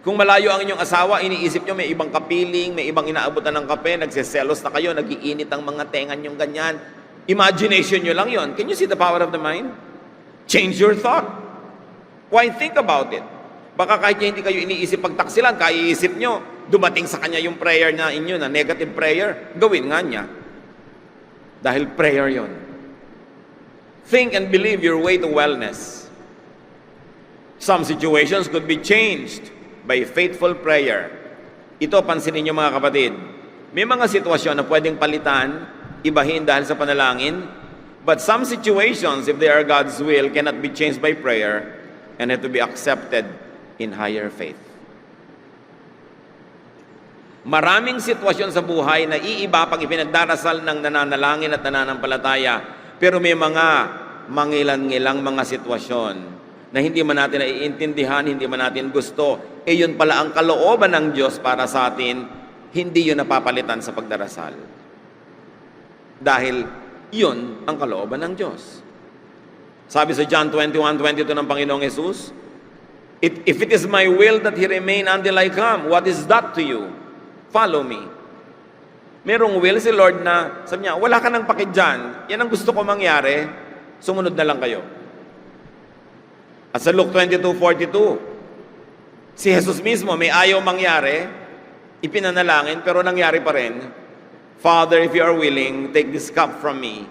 Kung malayo ang inyong asawa, iniisip nyo may ibang kapiling, may ibang inaabutan ng kape, nagsiselos na kayo, nagiinit ang mga tenga nyong ganyan. Imagination nyo lang yon. Can you see the power of the mind? Change your thought. Why think about it? Baka kahit hindi kayo iniisip pagtaksilan, kaiisip nyo, dumating sa kanya yung prayer na inyo, na negative prayer, gawin nga niya. Dahil prayer yon. Think and believe your way to wellness. Some situations could be changed by faithful prayer. Ito, pansinin nyo mga kapatid. May mga sitwasyon na pwedeng palitan, ibahin dahil sa panalangin, but some situations, if they are God's will, cannot be changed by prayer and have to be accepted in higher faith. Maraming sitwasyon sa buhay na iiba pag ipinagdarasal ng nananalangin at nananampalataya, pero may mga mangilan-ngilang mga sitwasyon na hindi man natin naiintindihan, hindi man natin gusto. Yun pala ang kalooban ng Diyos para sa atin, hindi yun napapalitan sa pagdarasal. Dahil yun ang kalooban ng Diyos. Sabi sa John 21:22 ng Panginoong Jesus, if it is my will that He remain until I come, what is that to you? Follow me. Merong will si Lord na, sabi niya, wala ka nang paki dyan. Yan ang gusto ko mangyari, sumunod na lang kayo. At sa Luke 22:42, si Jesus mismo may ayaw mangyari, ipinanalangin, pero nangyari pa rin. Father, if you are willing, take this cup from me,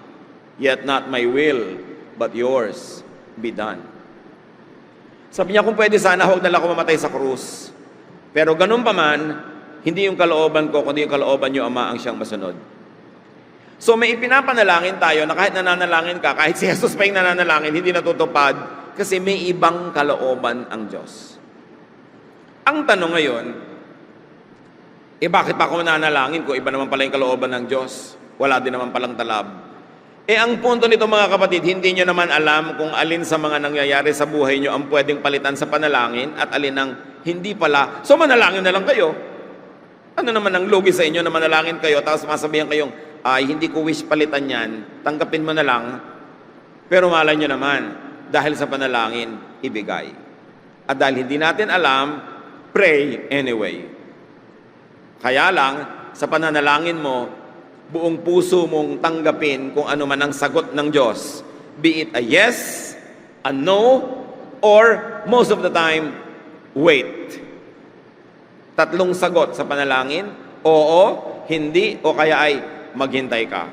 yet not my will, but yours be done. Sabi niya, kung pwede sana, huwag na lang ako mamatay sa krus. Pero ganun pa man, hindi yung kalooban ko, kundi yung kalooban niyo, Ama, ang siyang masunod. So may ipinapanalangin tayo na kahit nananalangin ka, kahit si Jesus pa yung nananalangin, hindi natutupad kasi may ibang kalooban ang Diyos. Ang tanong ngayon, bakit pa ako nananalangin kung iba naman pala yung kalooban ng Diyos? Wala din naman palang talab. Ang punto nito mga kapatid, hindi nyo naman alam kung alin sa mga nangyayari sa buhay nyo ang pwedeng palitan sa panalangin at alin ang hindi pala. So manalangin na lang kayo. Ano naman ang lugi sa inyo na manalangin kayo tapos masabihan kayong, ay, hindi ko wish palitan yan, tanggapin mo na lang. Pero malay nyo naman, dahil sa panalangin, ibigay. At dahil hindi natin alam, pray anyway. Kaya lang, sa pananalangin mo, buong puso mong tanggapin kung ano man ang sagot ng Diyos. Be it a yes, a no, or most of the time, wait. Tatlong sagot sa panalangin, oo, hindi, o kaya ay maghintay ka.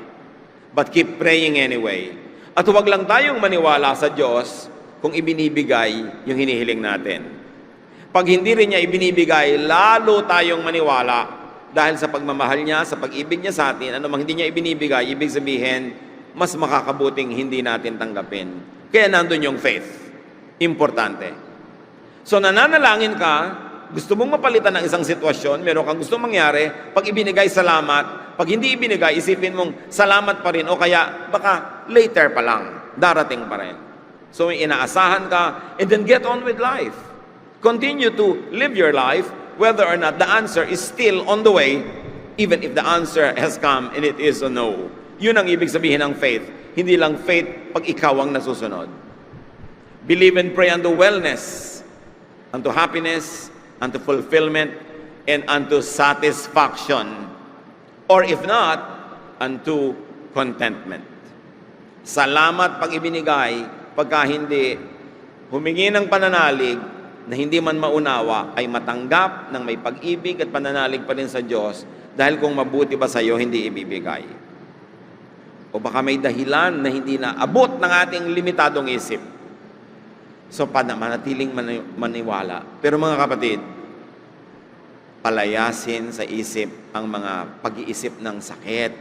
But keep praying anyway. At huwag lang tayong maniwala sa Diyos kung ibinibigay yung hinihiling natin. Pag hindi rin niya ibinibigay, lalo tayong maniwala dahil sa pagmamahal niya, sa pag-ibig niya sa atin, ano mang hindi niya ibinibigay, ibig sabihin, mas makakabuting hindi natin tanggapin. Kaya nandun yung faith. Importante. So nananalangin ka, gusto mong mapalitan ng isang sitwasyon, meron kang gusto mangyari, pag ibinigay, salamat. Pag hindi ibinigay, isipin mong salamat pa rin o kaya baka later pa lang, darating pa rin. So may inaasahan ka, and then get on with life. Continue to live your life, whether or not the answer is still on the way, even if the answer has come and it is a no. Yun ang ibig sabihin ng faith. Hindi lang faith pag ikaw ang nasusunod. Believe and pray unto wellness, unto happiness, unto fulfillment, and unto satisfaction. Or if not, unto contentment. Salamat pag ibinigay, pagka hindi, humingi ng pananalig na hindi man maunawa, ay matanggap ng may pag-ibig at pananalig pa rin sa Diyos, dahil kung mabuti ba sa iyo, hindi ibibigay. O baka may dahilan na hindi na abot ng ating limitadong isip. So, manatiling maniwala. Pero mga kapatid, palayasin sa isip ang mga pag-iisip ng sakit,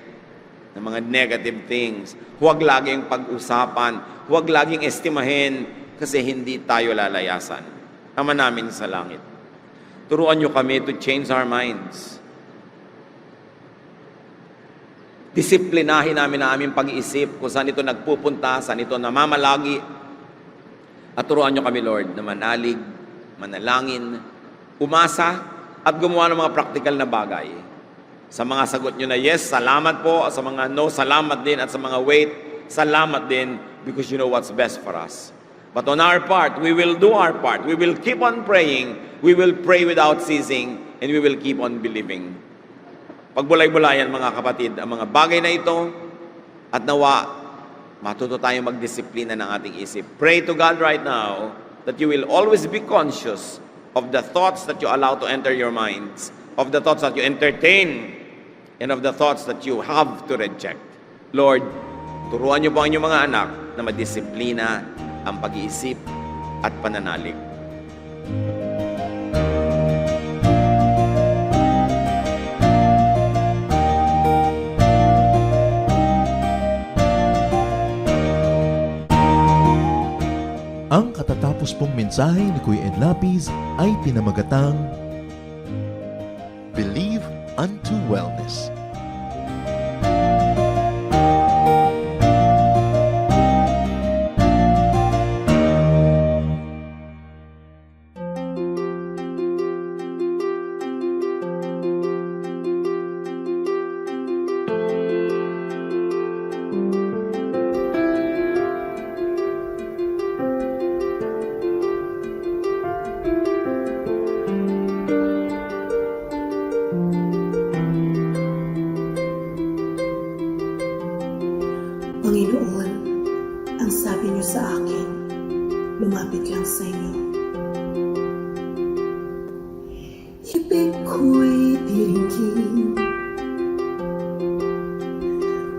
ng mga negative things. Huwag laging pag-usapan, huwag laging estimahin, kasi hindi tayo lalayasan. Ama namin sa langit, turuan niyo kami to change our minds. Disiplinahin namin ang aming pag-iisip kung saan ito nagpupunta, saan ito namamalagi. At turuan niyo kami, Lord, na manalig, manalangin, umasa, at gumawa ng mga praktikal na bagay. Sa mga sagot niyo na yes, salamat po. Sa mga no, salamat din. At sa mga wait, salamat din, because you know what's best for us. But on our part, we will do our part. We will keep on praying. We will pray without ceasing. And we will keep on believing. Pagbulay-bulayan, mga kapatid, ang mga bagay na ito, at nawa, matuto tayong magdisiplina ng ating isip. Pray to God right now that you will always be conscious of the thoughts that you allow to enter your minds, of the thoughts that you entertain, and of the thoughts that you have to reject. Lord, turuan niyo po ang inyong mga anak na madisiplina ang pag-iisip at pananalig. Ang katatapos pong mensahe ni Kuya Ed Lapis ay pinamagatang Believe unto Wellness. Panginoon, ang sabi niyo sa akin, lumapit lang sa inyo. Ibig ko'y diringgin,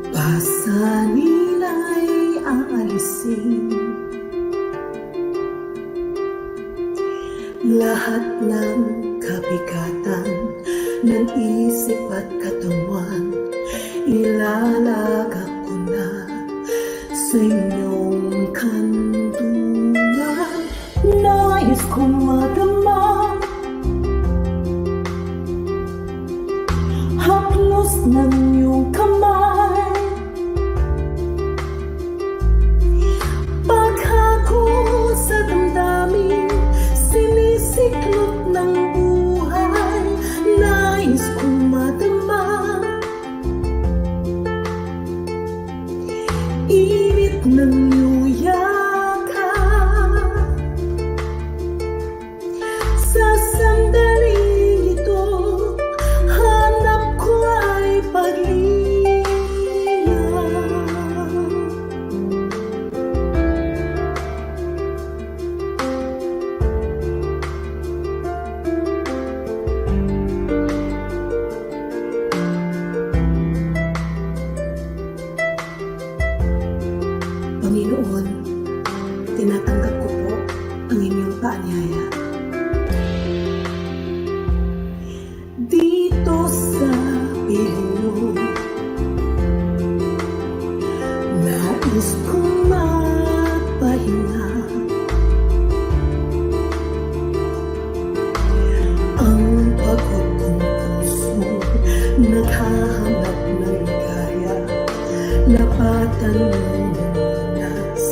pasanin ay aalisin. Lahat ng kabigatan ng isip at katawan, ilalagak ko na sa inyong kanlungan. Nais kong madama haplos ng iyong kamay. Paghako sa damdamin, sinisiklot ng buhay. Nais kong naghahanap ng ligaya, lapatan ng lunas,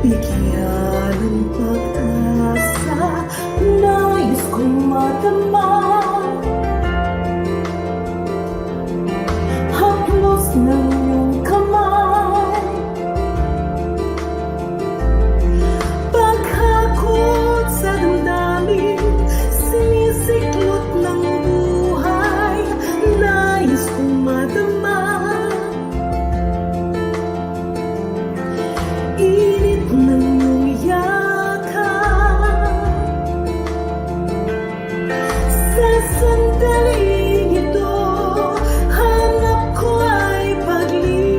bigyan ng pag-asa, nais kong madama. Haplos ng iyong kamay, paghakot sa damdamin, sinisiklot ng buhay, nais kong madama. Init ng iyong yakap, sa sandaling ito, hanap ko ay paglinga.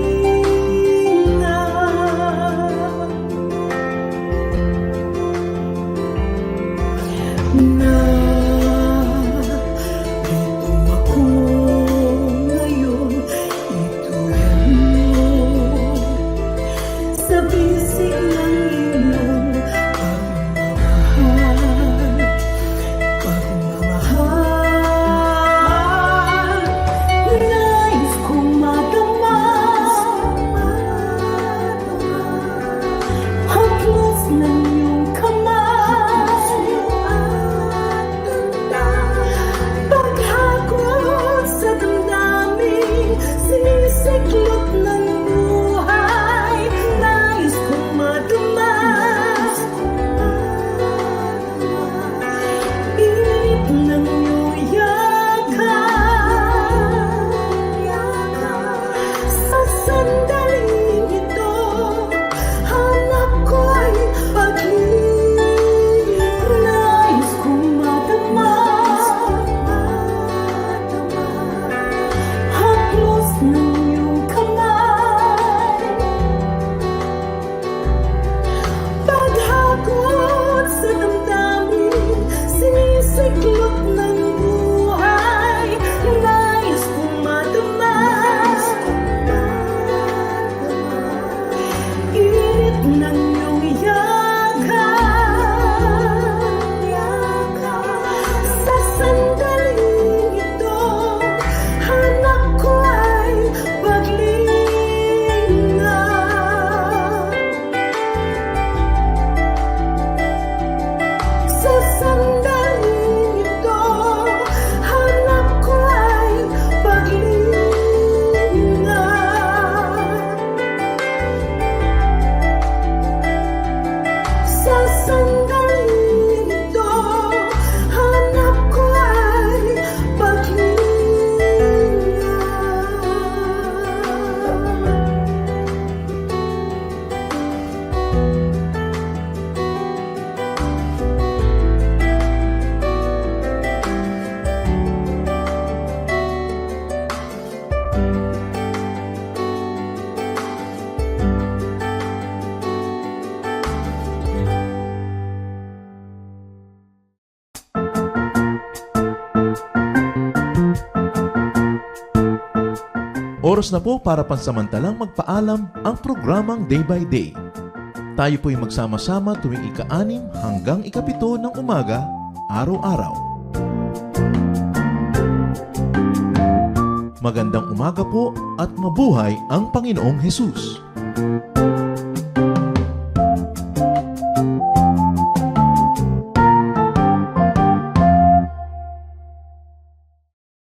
Narito ako ngayon, ituloy mo sa bisig ng iyong pagmamahal. Nais kong madama, haplos ng iyong kamay, paghakot sa damdamin, sinisiklot ng buhay, nais kong madama. Init ng iyong yakap, sa sandaling ito, hanap ko ay pag-ibig, nais kong madama. Haplos ng iyong kamay, paghakot sa damdamin, sinisiklot ng buhay, nais kong madama. Init ng iyong yakap, sa sandaling ito, hanap ko ay paglinga. Sa sandaling ito, hanap ko ay paglinga. Sa sandaling ito, hanap ko ay paglinga. Oras na po para pansamantalang magpaalam ang programang Day by Day. Tayo po'y magsama-sama tuwing ika-6 hanggang ika-7 ng umaga, araw-araw. Magandang umaga po at mabuhay ang Panginoong Hesus!